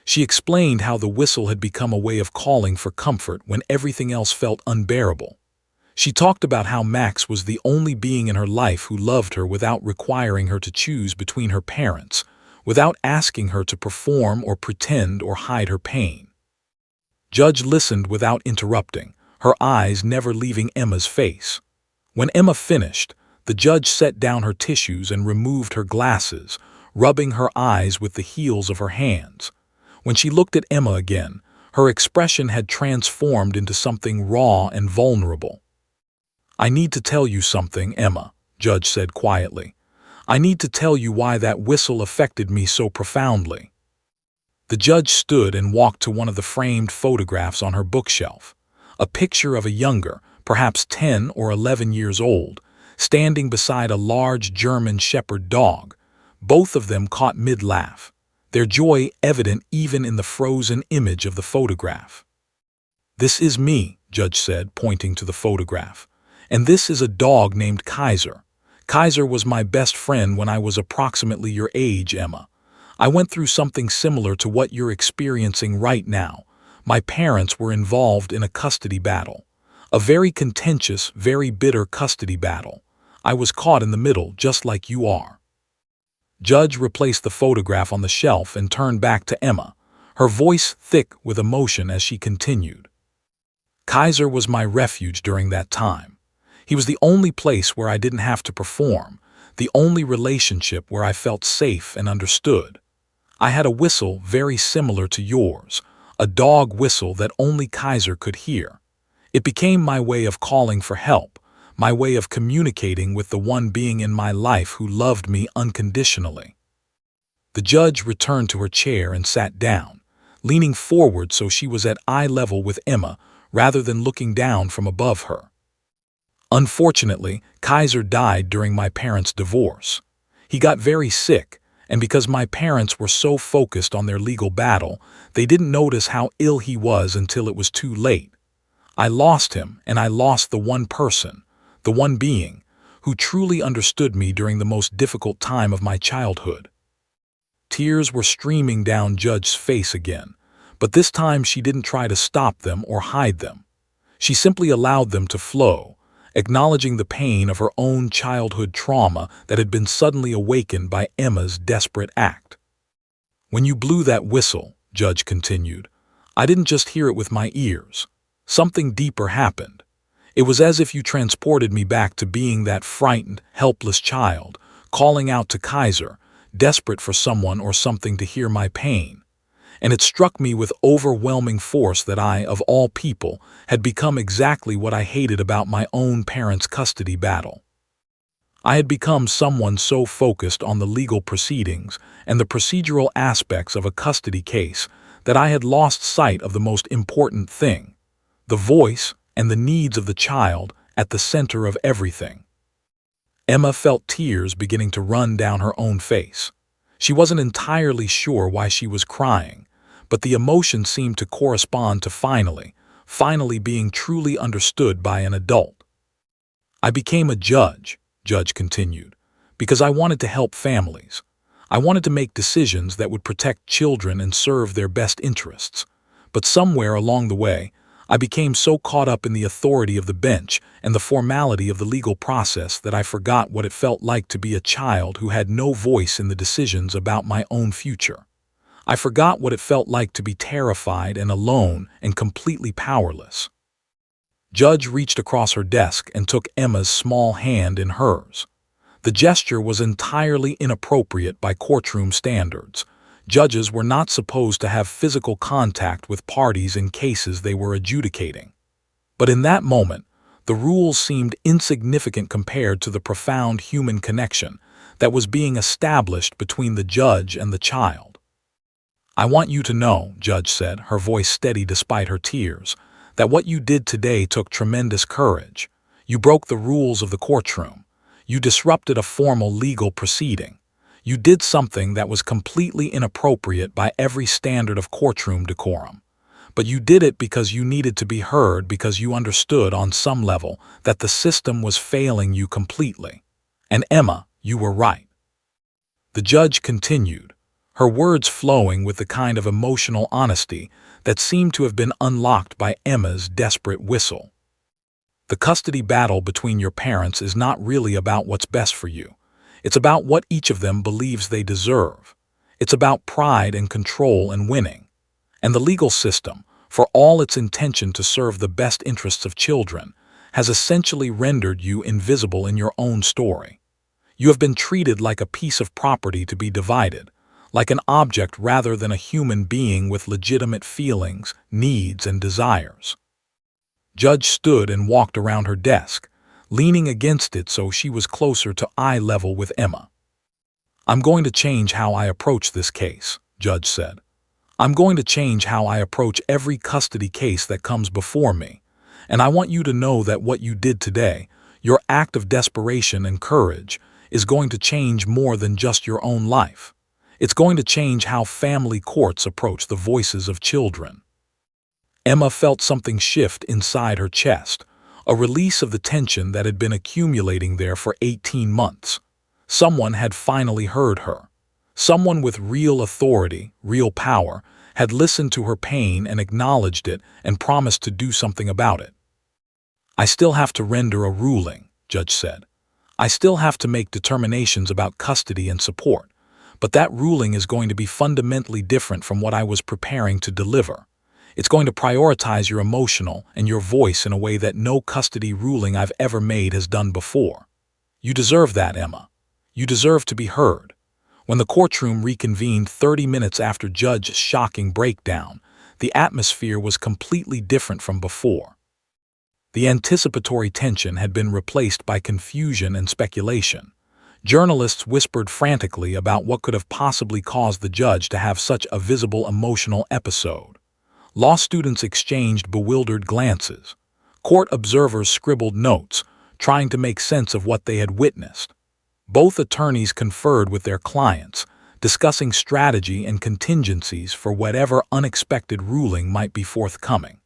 She explained how the whistle had become a way of calling for comfort when everything else felt unbearable. She talked about how Max was the only being in her life who loved her without requiring her to choose between her parents, without asking her to perform or pretend or hide her pain. Judge listened without interrupting, her eyes never leaving Emma's face. When Emma finished, the judge set down her tissues and removed her glasses, rubbing her eyes with the heels of her hands. When she looked at Emma again, her expression had transformed into something raw and vulnerable. "I need to tell you something, Emma," Judge said quietly. "I need to tell you why that whistle affected me so profoundly." The judge stood and walked to one of the framed photographs on her bookshelf, a picture of a younger, perhaps 10 or 11 years old, standing beside a large German shepherd dog. Both of them caught mid-laugh, their joy evident even in the frozen image of the photograph. "This is me," Judge said, pointing to the photograph. "And this is a dog named Kaiser. Kaiser was my best friend when I was approximately your age, Emma. I went through something similar to what you're experiencing right now, My parents were involved in a custody battle. A very contentious, very bitter custody battle. I was caught in the middle, just like you are. Judge replaced the photograph on the shelf and turned back to Emma, her voice thick with emotion as she continued. Kaiser was my refuge during that time. He was the only place where I didn't have to perform, the only relationship where I felt safe and understood. I had a whistle very similar to yours, a dog whistle that only Kaiser could hear. It became my way of calling for help, my way of communicating with the one being in my life who loved me unconditionally. The judge returned to her chair and sat down, leaning forward so she was at eye level with Emma rather than looking down from above her. Unfortunately, Kaiser died during my parents' divorce. He got very sick, and because my parents were so focused on their legal battle, they didn't notice how ill he was until it was too late. I lost him, and I lost the one person, the one being, who truly understood me during the most difficult time of my childhood. Tears were streaming down Judge's face again, but this time she didn't try to stop them or hide them. She simply allowed them to flow, acknowledging the pain of her own childhood trauma that had been suddenly awakened by Emma's desperate act. When you blew that whistle, Judge continued, I didn't just hear it with my ears. Something deeper happened. It was as if you transported me back to being that frightened, helpless child, calling out to Kaiser, desperate for someone or something to hear my pain. And it struck me with overwhelming force that I, of all people, had become exactly what I hated about my own parents' custody battle. I had become someone so focused on the legal proceedings and the procedural aspects of a custody case that I had lost sight of the most important thing, the voice and the needs of the child at the center of everything. Emma felt tears beginning to run down her own face. She wasn't entirely sure why she was crying, but the emotion seemed to correspond to finally being truly understood by an adult. I became a judge, Judge continued, because I wanted to help families. I wanted to make decisions that would protect children and serve their best interests. But somewhere along the way, I became so caught up in the authority of the bench and the formality of the legal process that I forgot what it felt like to be a child who had no voice in the decisions about my own future. I forgot what it felt like to be terrified and alone and completely powerless. Judge reached across her desk and took Emma's small hand in hers. The gesture was entirely inappropriate by courtroom standards. Judges were not supposed to have physical contact with parties in cases they were adjudicating. But in that moment, the rules seemed insignificant compared to the profound human connection that was being established between the judge and the child. I want you to know, Judge said, her voice steady despite her tears, that what you did today took tremendous courage. You broke the rules of the courtroom. You disrupted a formal legal proceeding. You did something that was completely inappropriate by every standard of courtroom decorum. But you did it because you needed to be heard, because you understood on some level that the system was failing you completely. And Emma, you were right. The judge continued, her words flowing with the kind of emotional honesty that seemed to have been unlocked by Emma's desperate whistle. The custody battle between your parents is not really about what's best for you. It's about what each of them believes they deserve. It's about pride and control and winning. And the legal system, for all its intention to serve the best interests of children, has essentially rendered you invisible in your own story. You have been treated like a piece of property to be divided, like an object rather than a human being with legitimate feelings, needs, and desires. Judge stood and walked around her desk, leaning against it so she was closer to eye level with Emma. I'm going to change how I approach this case, Judge said. I'm going to change how I approach every custody case that comes before me, and I want you to know that what you did today, your act of desperation and courage, is going to change more than just your own life. It's going to change how family courts approach the voices of children. Emma felt something shift inside her chest, a release of the tension that had been accumulating there for 18 months. Someone had finally heard her. Someone with real authority, real power, had listened to her pain and acknowledged it and promised to do something about it. "I still have to render a ruling," Judge said. "I still have to make determinations about custody and support, but that ruling is going to be fundamentally different from what I was preparing to deliver. It's going to prioritize your emotional and your voice in a way that no custody ruling I've ever made has done before. You deserve that, Emma. You deserve to be heard." When the courtroom reconvened 30 minutes after Judge's shocking breakdown, the atmosphere was completely different from before. The anticipatory tension had been replaced by confusion and speculation. Journalists whispered frantically about what could have possibly caused the judge to have such a visible emotional episode. Law students exchanged bewildered glances. Court observers scribbled notes, trying to make sense of what they had witnessed. Both attorneys conferred with their clients, discussing strategy and contingencies for whatever unexpected ruling might be forthcoming.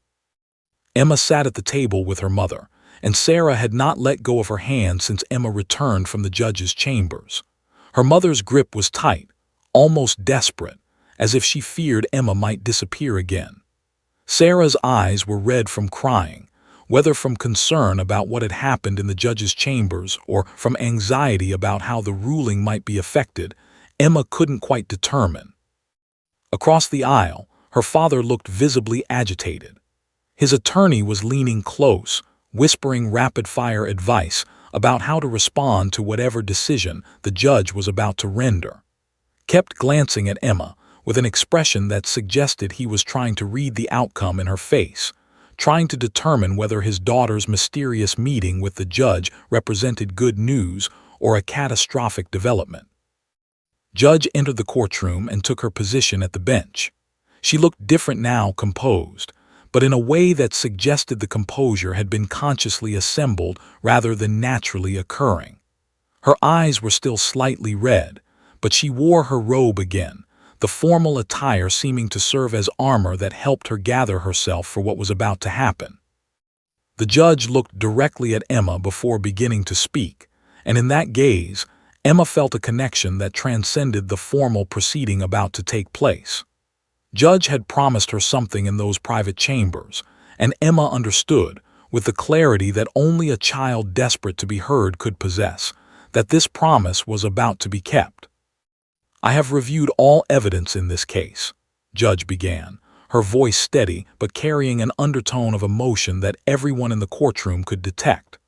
Emma sat at the table with her mother, and Sarah had not let go of her hand since Emma returned from the judge's chambers. Her mother's grip was tight, almost desperate, as if she feared Emma might disappear again. Sarah's eyes were red from crying, whether from concern about what had happened in the judge's chambers or from anxiety about how the ruling might be affected. Emma couldn't quite determine. Across the aisle, her father looked visibly agitated. His attorney was leaning close, whispering rapid-fire advice about how to respond to whatever decision the judge was about to render. Kept glancing at Emma with an expression that suggested he was trying to read the outcome in her face, trying to determine whether his daughter's mysterious meeting with the judge represented good news or a catastrophic development. Judge entered the courtroom and took her position at the bench. She looked different now, composed, but in a way that suggested the composure had been consciously assembled rather than naturally occurring. Her eyes were still slightly red, but she wore her robe again, the formal attire seeming to serve as armor that helped her gather herself for what was about to happen. The judge looked directly at Emma before beginning to speak, and in that gaze, Emma felt a connection that transcended the formal proceeding about to take place. Judge had promised her something in those private chambers, and Emma understood, with the clarity that only a child desperate to be heard could possess, that this promise was about to be kept. "I have reviewed all evidence in this case," Judge began, her voice steady but carrying an undertone of emotion that everyone in the courtroom could detect.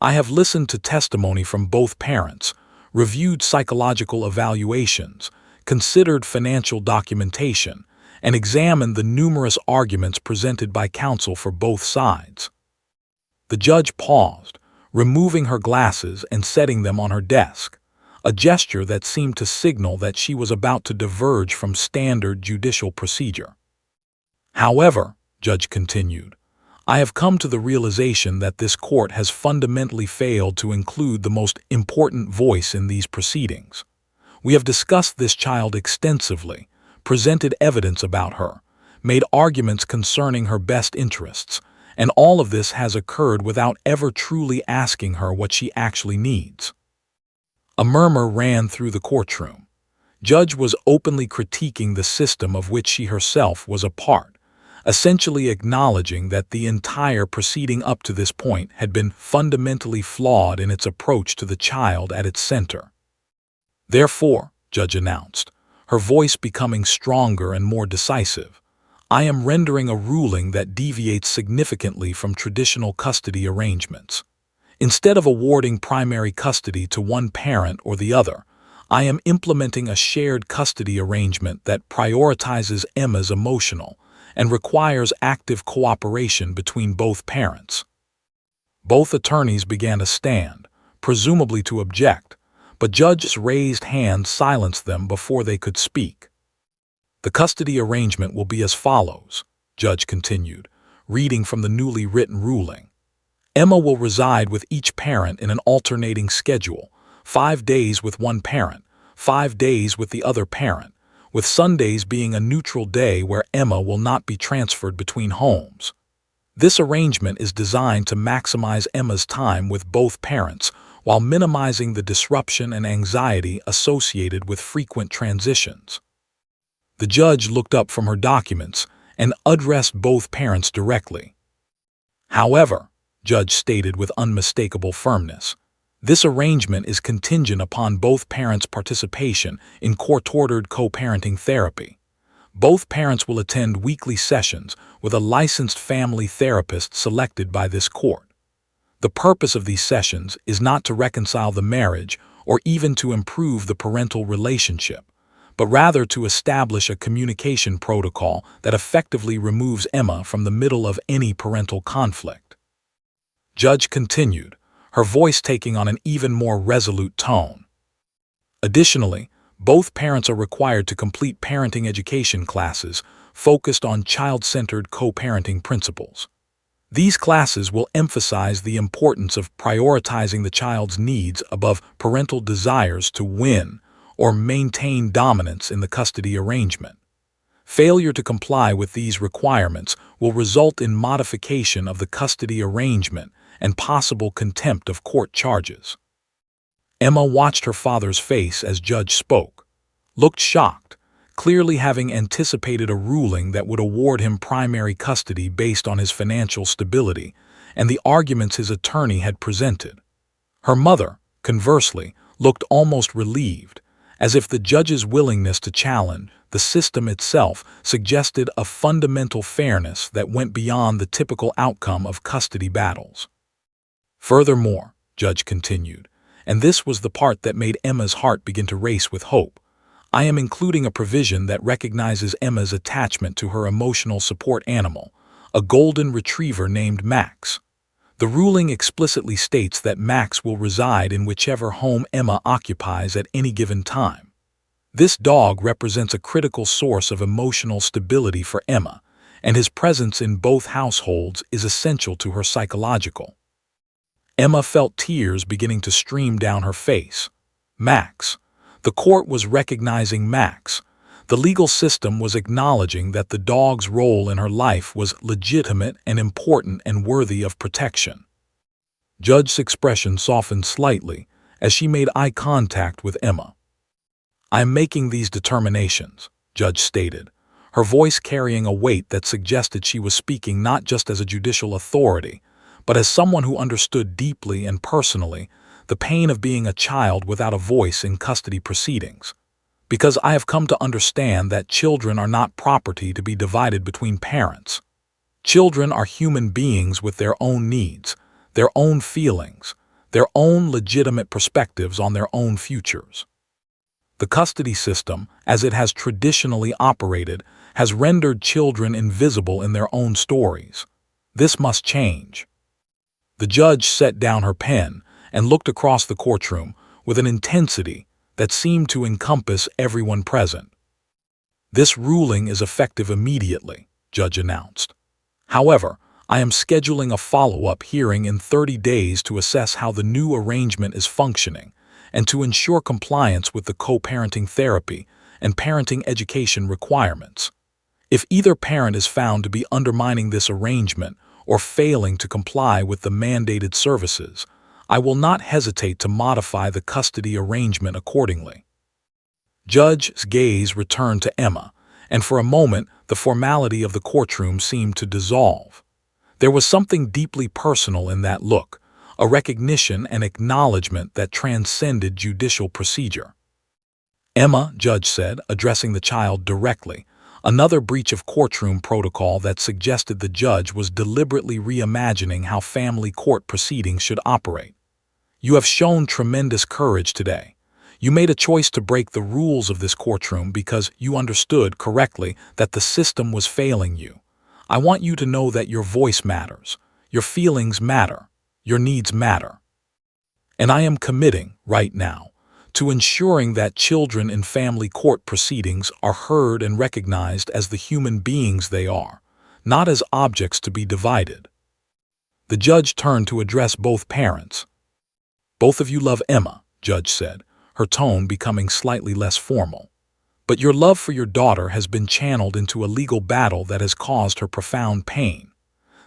"I have listened to testimony from both parents, reviewed psychological evaluations, considered financial documentation, and examined the numerous arguments presented by counsel for both sides." The judge paused, removing her glasses and setting them on her desk, a gesture that seemed to signal that she was about to diverge from standard judicial procedure. "However," Judge continued, "I have come to the realization that this court has fundamentally failed to include the most important voice in these proceedings. We have discussed this child extensively, presented evidence about her, made arguments concerning her best interests, and all of this has occurred without ever truly asking her what she actually needs." A murmur ran through the courtroom. Judge was openly critiquing the system of which she herself was a part, essentially acknowledging that the entire proceeding up to this point had been fundamentally flawed in its approach to the child at its center. "Therefore," Judge announced, her voice becoming stronger and more decisive, "I am rendering a ruling that deviates significantly from traditional custody arrangements. Instead of awarding primary custody to one parent or the other, I am implementing a shared custody arrangement that prioritizes Emma's emotional and requires active cooperation between both parents." Both attorneys began to stand, presumably to object, but Judge's raised hand silenced them before they could speak. "The custody arrangement will be as follows," Judge continued, reading from the newly written ruling. "Emma will reside with each parent in an alternating schedule, 5 days with one parent, 5 days with the other parent, with Sundays being a neutral day where Emma will not be transferred between homes. This arrangement is designed to maximize Emma's time with both parents while minimizing the disruption and anxiety associated with frequent transitions." The judge looked up from her documents and addressed both parents directly. However, Judge stated with unmistakable firmness, this arrangement is contingent upon both parents' participation in court-ordered co-parenting therapy. Both parents will attend weekly sessions with a licensed family therapist selected by this court. The purpose of these sessions is not to reconcile the marriage or even to improve the parental relationship, but rather to establish a communication protocol that effectively removes Emma from the middle of any parental conflict. Judge continued, her voice taking on an even more resolute tone. Additionally, both parents are required to complete parenting education classes focused on child-centered co-parenting principles. These classes will emphasize the importance of prioritizing the child's needs above parental desires to win or maintain dominance in the custody arrangement. Failure to comply with these requirements will result in modification of the custody arrangement and possible contempt of court charges. Emma watched her father's face as Judge spoke, looked shocked, clearly having anticipated a ruling that would award him primary custody based on his financial stability and the arguments his attorney had presented. Her mother, conversely, looked almost relieved, as if the judge's willingness to challenge the system itself suggested a fundamental fairness that went beyond the typical outcome of custody battles. Furthermore, Judge continued, and this was the part that made Emma's heart begin to race with hope, I am including a provision that recognizes Emma's attachment to her emotional support animal, a golden retriever named Max. The ruling explicitly states that Max will reside in whichever home Emma occupies at any given time. This dog represents a critical source of emotional stability for Emma, and his presence in both households is essential to her psychological. Emma felt tears beginning to stream down her face. Max. The court was recognizing Max. The legal system was acknowledging that the dog's role in her life was legitimate and important and worthy of protection. Judge's expression softened slightly as she made eye contact with Emma. I am making these determinations, Judge stated, her voice carrying a weight that suggested she was speaking not just as a judicial authority, but as someone who understood deeply and personally the pain of being a child without a voice in custody proceedings. Because I have come to understand that children are not property to be divided between parents. Children are human beings with their own needs, their own feelings, their own legitimate perspectives on their own futures. The custody system, as it has traditionally operated, has rendered children invisible in their own stories. This must change. The judge set down her pen and looked across the courtroom with an intensity that seemed to encompass everyone present. This ruling is effective immediately, Judge announced. However, I am scheduling a follow-up hearing in 30 days to assess how the new arrangement is functioning and to ensure compliance with the co-parenting therapy and parenting education requirements. If either parent is found to be undermining this arrangement or failing to comply with the mandated services, I will not hesitate to modify the custody arrangement accordingly. Judge's gaze returned to Emma, and for a moment the formality of the courtroom seemed to dissolve. There was something deeply personal in that look, a recognition and acknowledgement that transcended judicial procedure. Emma, Judge said, addressing the child directly, another breach of courtroom protocol that suggested the judge was deliberately reimagining how family court proceedings should operate. You have shown tremendous courage today. You made a choice to break the rules of this courtroom because you understood correctly that the system was failing you. I want you to know that your voice matters, your feelings matter, your needs matter. And I am committing, right now, to ensuring that children in family court proceedings are heard and recognized as the human beings they are, not as objects to be divided. The judge turned to address both parents. Both of you love Emma, Judge said, her tone becoming slightly less formal. But your love for your daughter has been channeled into a legal battle that has caused her profound pain.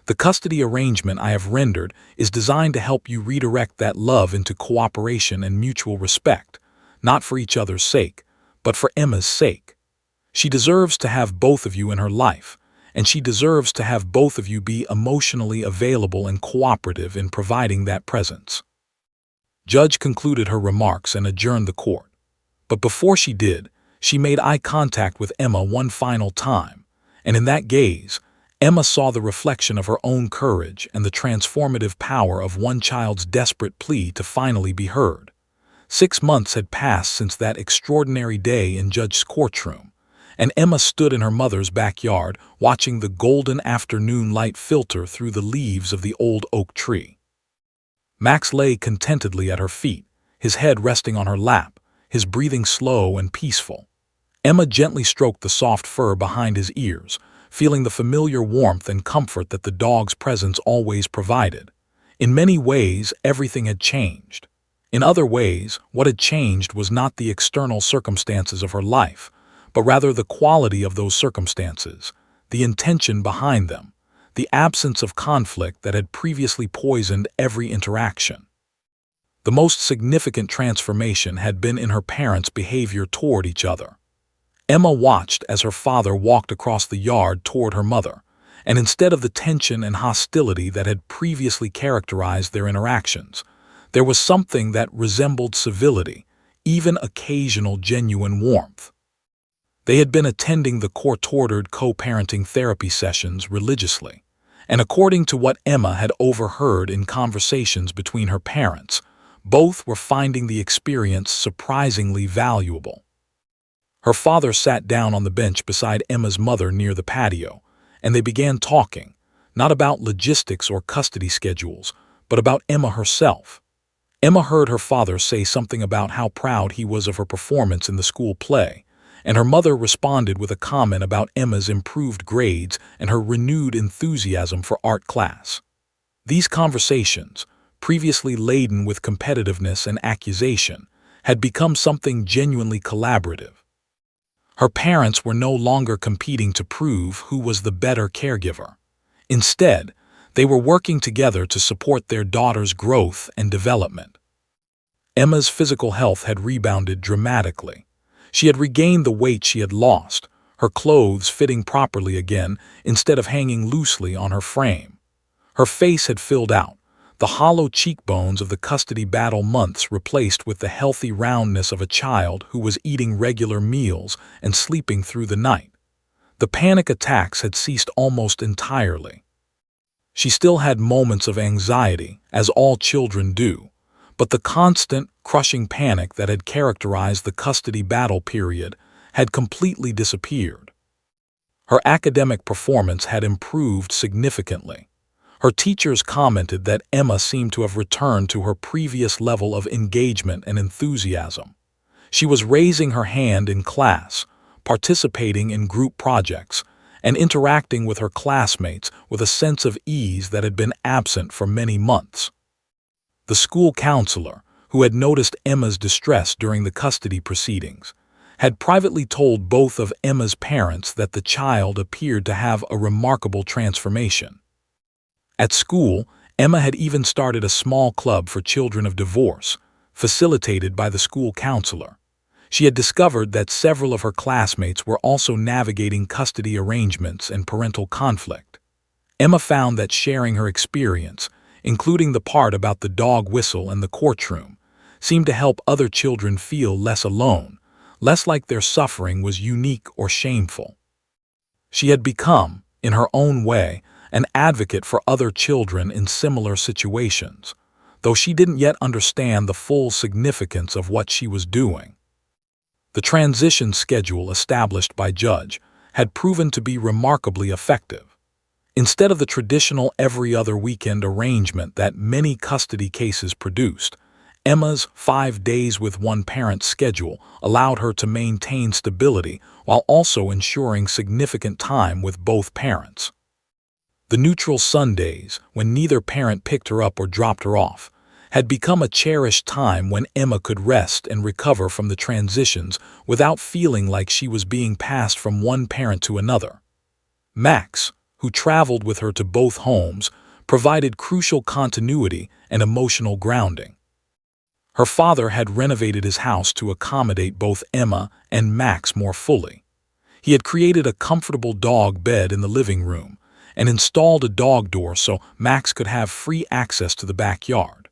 The custody arrangement I have rendered is designed to help you redirect that love into cooperation and mutual respect, not for each other's sake, but for Emma's sake. She deserves to have both of you in her life, and she deserves to have both of you be emotionally available and cooperative in providing that presence." Judge concluded her remarks and adjourned the court. But before she did, she made eye contact with Emma one final time, and in that gaze, Emma saw the reflection of her own courage and the transformative power of one child's desperate plea to finally be heard. 6 months had passed since that extraordinary day in Judge's courtroom, and Emma stood in her mother's backyard watching the golden afternoon light filter through the leaves of the old oak tree. Max lay contentedly at her feet, his head resting on her lap, his breathing slow and peaceful. Emma gently stroked the soft fur behind his ears, feeling the familiar warmth and comfort that the dog's presence always provided. In many ways, everything had changed. In other ways, what had changed was not the external circumstances of her life, but rather the quality of those circumstances, the intention behind them, the absence of conflict that had previously poisoned every interaction. The most significant transformation had been in her parents' behavior toward each other. Emma watched as her father walked across the yard toward her mother, and instead of the tension and hostility that had previously characterized their interactions, there was something that resembled civility, even occasional genuine warmth. They had been attending the court-ordered co-parenting therapy sessions religiously, and according to what Emma had overheard in conversations between her parents, both were finding the experience surprisingly valuable. Her father sat down on the bench beside Emma's mother near the patio, and they began talking, not about logistics or custody schedules, but about Emma herself. Emma heard her father say something about how proud he was of her performance in the school play, and her mother responded with a comment about Emma's improved grades and her renewed enthusiasm for art class. These conversations, previously laden with competitiveness and accusation, had become something genuinely collaborative. Her parents were no longer competing to prove who was the better caregiver. Instead, they were working together to support their daughter's growth and development. Emma's physical health had rebounded dramatically. She had regained the weight she had lost, her clothes fitting properly again instead of hanging loosely on her frame. Her face had filled out, the hollow cheekbones of the custody battle months replaced with the healthy roundness of a child who was eating regular meals and sleeping through the night. The panic attacks had ceased almost entirely. She still had moments of anxiety, as all children do, but the constant, crushing panic that had characterized the custody battle period had completely disappeared. Her academic performance had improved significantly. Her teachers commented that Emma seemed to have returned to her previous level of engagement and enthusiasm. She was raising her hand in class, participating in group projects, and interacting with her classmates with a sense of ease that had been absent for many months. The school counselor, who had noticed Emma's distress during the custody proceedings, had privately told both of Emma's parents that the child appeared to have a remarkable transformation. At school, Emma had even started a small club for children of divorce, facilitated by the school counselor. She had discovered that several of her classmates were also navigating custody arrangements and parental conflict. Emma found that sharing her experience, including the part about the dog whistle and the courtroom, seemed to help other children feel less alone, less like their suffering was unique or shameful. She had become, in her own way, an advocate for other children in similar situations, though she didn't yet understand the full significance of what she was doing. The transition schedule established by Judge had proven to be remarkably effective. Instead of the traditional every other weekend arrangement that many custody cases produced, Emma's 5 days with one parent schedule allowed her to maintain stability while also ensuring significant time with both parents. The neutral Sundays, when neither parent picked her up or dropped her off, had become a cherished time when Emma could rest and recover from the transitions without feeling like she was being passed from one parent to another. Max, who traveled with her to both homes, provided crucial continuity and emotional grounding. Her father had renovated his house to accommodate both Emma and Max more fully. He had created a comfortable dog bed in the living room and installed a dog door so Max could have free access to the backyard.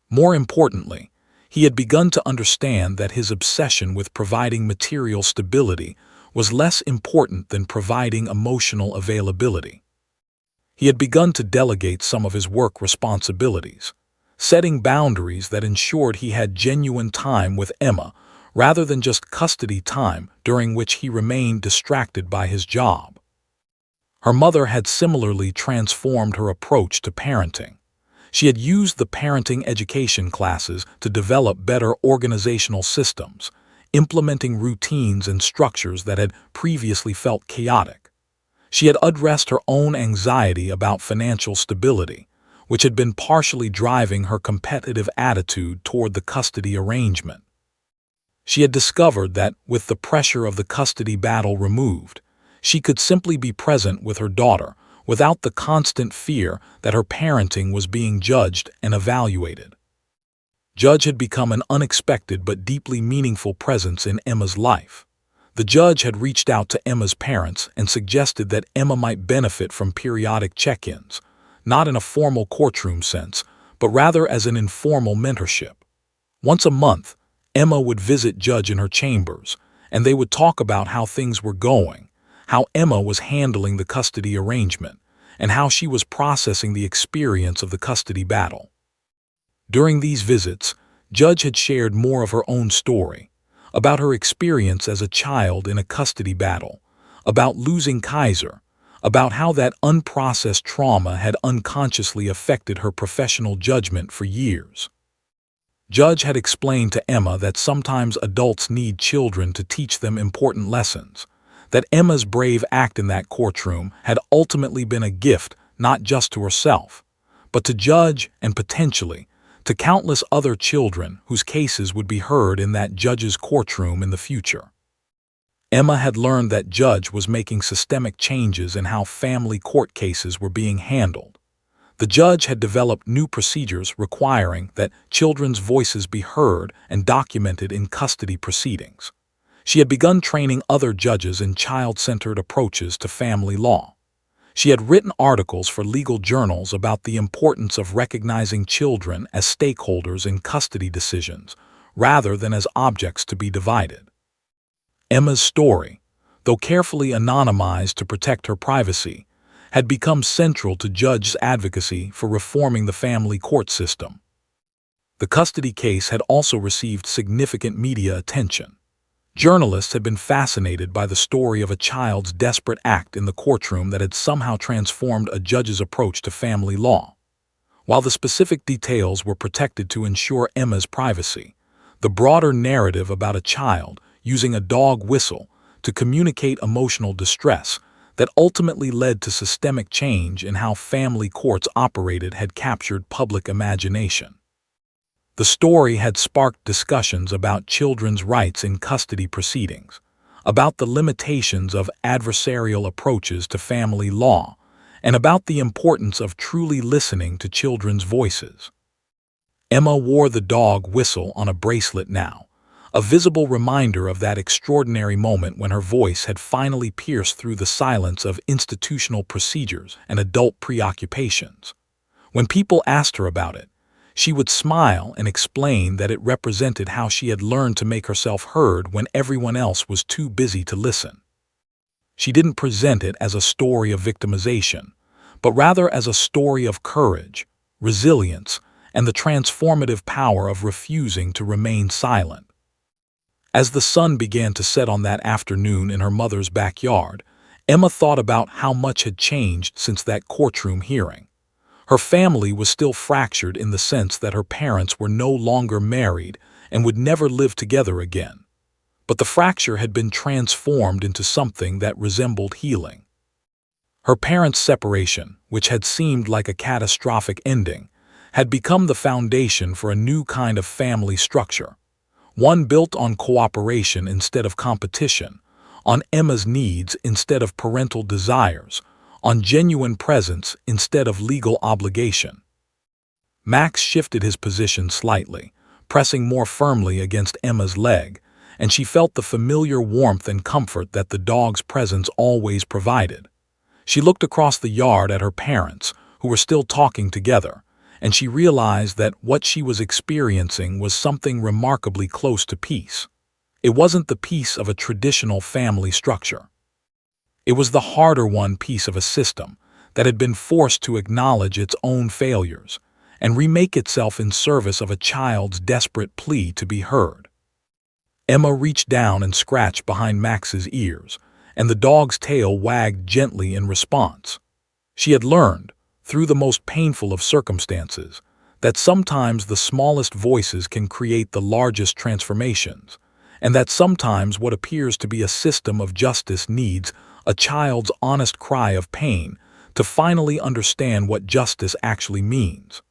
More importantly, he had begun to understand that his obsession with providing material stability was less important than providing emotional availability. He had begun to delegate some of his work responsibilities, setting boundaries that ensured he had genuine time with Emma rather than just custody time during which he remained distracted by his job. Her mother had similarly transformed her approach to parenting. She had used the parenting education classes to develop better organizational systems, implementing routines and structures that had previously felt chaotic. She had addressed her own anxiety about financial stability, which had been partially driving her competitive attitude toward the custody arrangement. She had discovered that, with the pressure of the custody battle removed, she could simply be present with her daughter without the constant fear that her parenting was being judged and evaluated. Judge had become an unexpected but deeply meaningful presence in Emma's life. The judge had reached out to Emma's parents and suggested that Emma might benefit from periodic check-ins, not in a formal courtroom sense, but rather as an informal mentorship. Once a month, Emma would visit Judge in her chambers, and they would talk about how things were going, how Emma was handling the custody arrangement, and how she was processing the experience of the custody battle. During these visits, Judge had shared more of her own story, about her experience as a child in a custody battle, about losing Kaiser, about how that unprocessed trauma had unconsciously affected her professional judgment for years. Judge had explained to Emma that sometimes adults need children to teach them important lessons, that Emma's brave act in that courtroom had ultimately been a gift not just to herself, but to Judge and potentially to countless other children whose cases would be heard in that judge's courtroom in the future. Emma had learned that Judge was making systemic changes in how family court cases were being handled. The judge had developed new procedures requiring that children's voices be heard and documented in custody proceedings. She had begun training other judges in child-centered approaches to family law. She had written articles for legal journals about the importance of recognizing children as stakeholders in custody decisions, rather than as objects to be divided. Emma's story, though carefully anonymized to protect her privacy, had become central to Judge's advocacy for reforming the family court system. The custody case had also received significant media attention. Journalists had been fascinated by the story of a child's desperate act in the courtroom that had somehow transformed a judge's approach to family law. While the specific details were protected to ensure Emma's privacy, the broader narrative about a child using a dog whistle to communicate emotional distress that ultimately led to systemic change in how family courts operated had captured public imagination. The story had sparked discussions about children's rights in custody proceedings, about the limitations of adversarial approaches to family law, and about the importance of truly listening to children's voices. Emma wore the dog whistle on a bracelet now, a visible reminder of that extraordinary moment when her voice had finally pierced through the silence of institutional procedures and adult preoccupations. When people asked her about it, she would smile and explain that it represented how she had learned to make herself heard when everyone else was too busy to listen. She didn't present it as a story of victimization, but rather as a story of courage, resilience, and the transformative power of refusing to remain silent. As the sun began to set on that afternoon in her mother's backyard, Emma thought about how much had changed since that courtroom hearing. Her family was still fractured in the sense that her parents were no longer married and would never live together again. But the fracture had been transformed into something that resembled healing. Her parents' separation, which had seemed like a catastrophic ending, had become the foundation for a new kind of family structure, one built on cooperation instead of competition, on Emma's needs instead of parental desires, on genuine presence instead of legal obligation. Max shifted his position slightly, pressing more firmly against Emma's leg, and she felt the familiar warmth and comfort that the dog's presence always provided. She looked across the yard at her parents, who were still talking together, and she realized that what she was experiencing was something remarkably close to peace. It wasn't the peace of a traditional family structure. It was the harder-won peace of a system that had been forced to acknowledge its own failures and remake itself in service of a child's desperate plea to be heard. Emma reached down and scratched behind Max's ears, and the dog's tail wagged gently in response. She had learned, through the most painful of circumstances, that sometimes the smallest voices can create the largest transformations, and that sometimes what appears to be a system of justice needs a child's honest cry of pain to finally understand what justice actually means.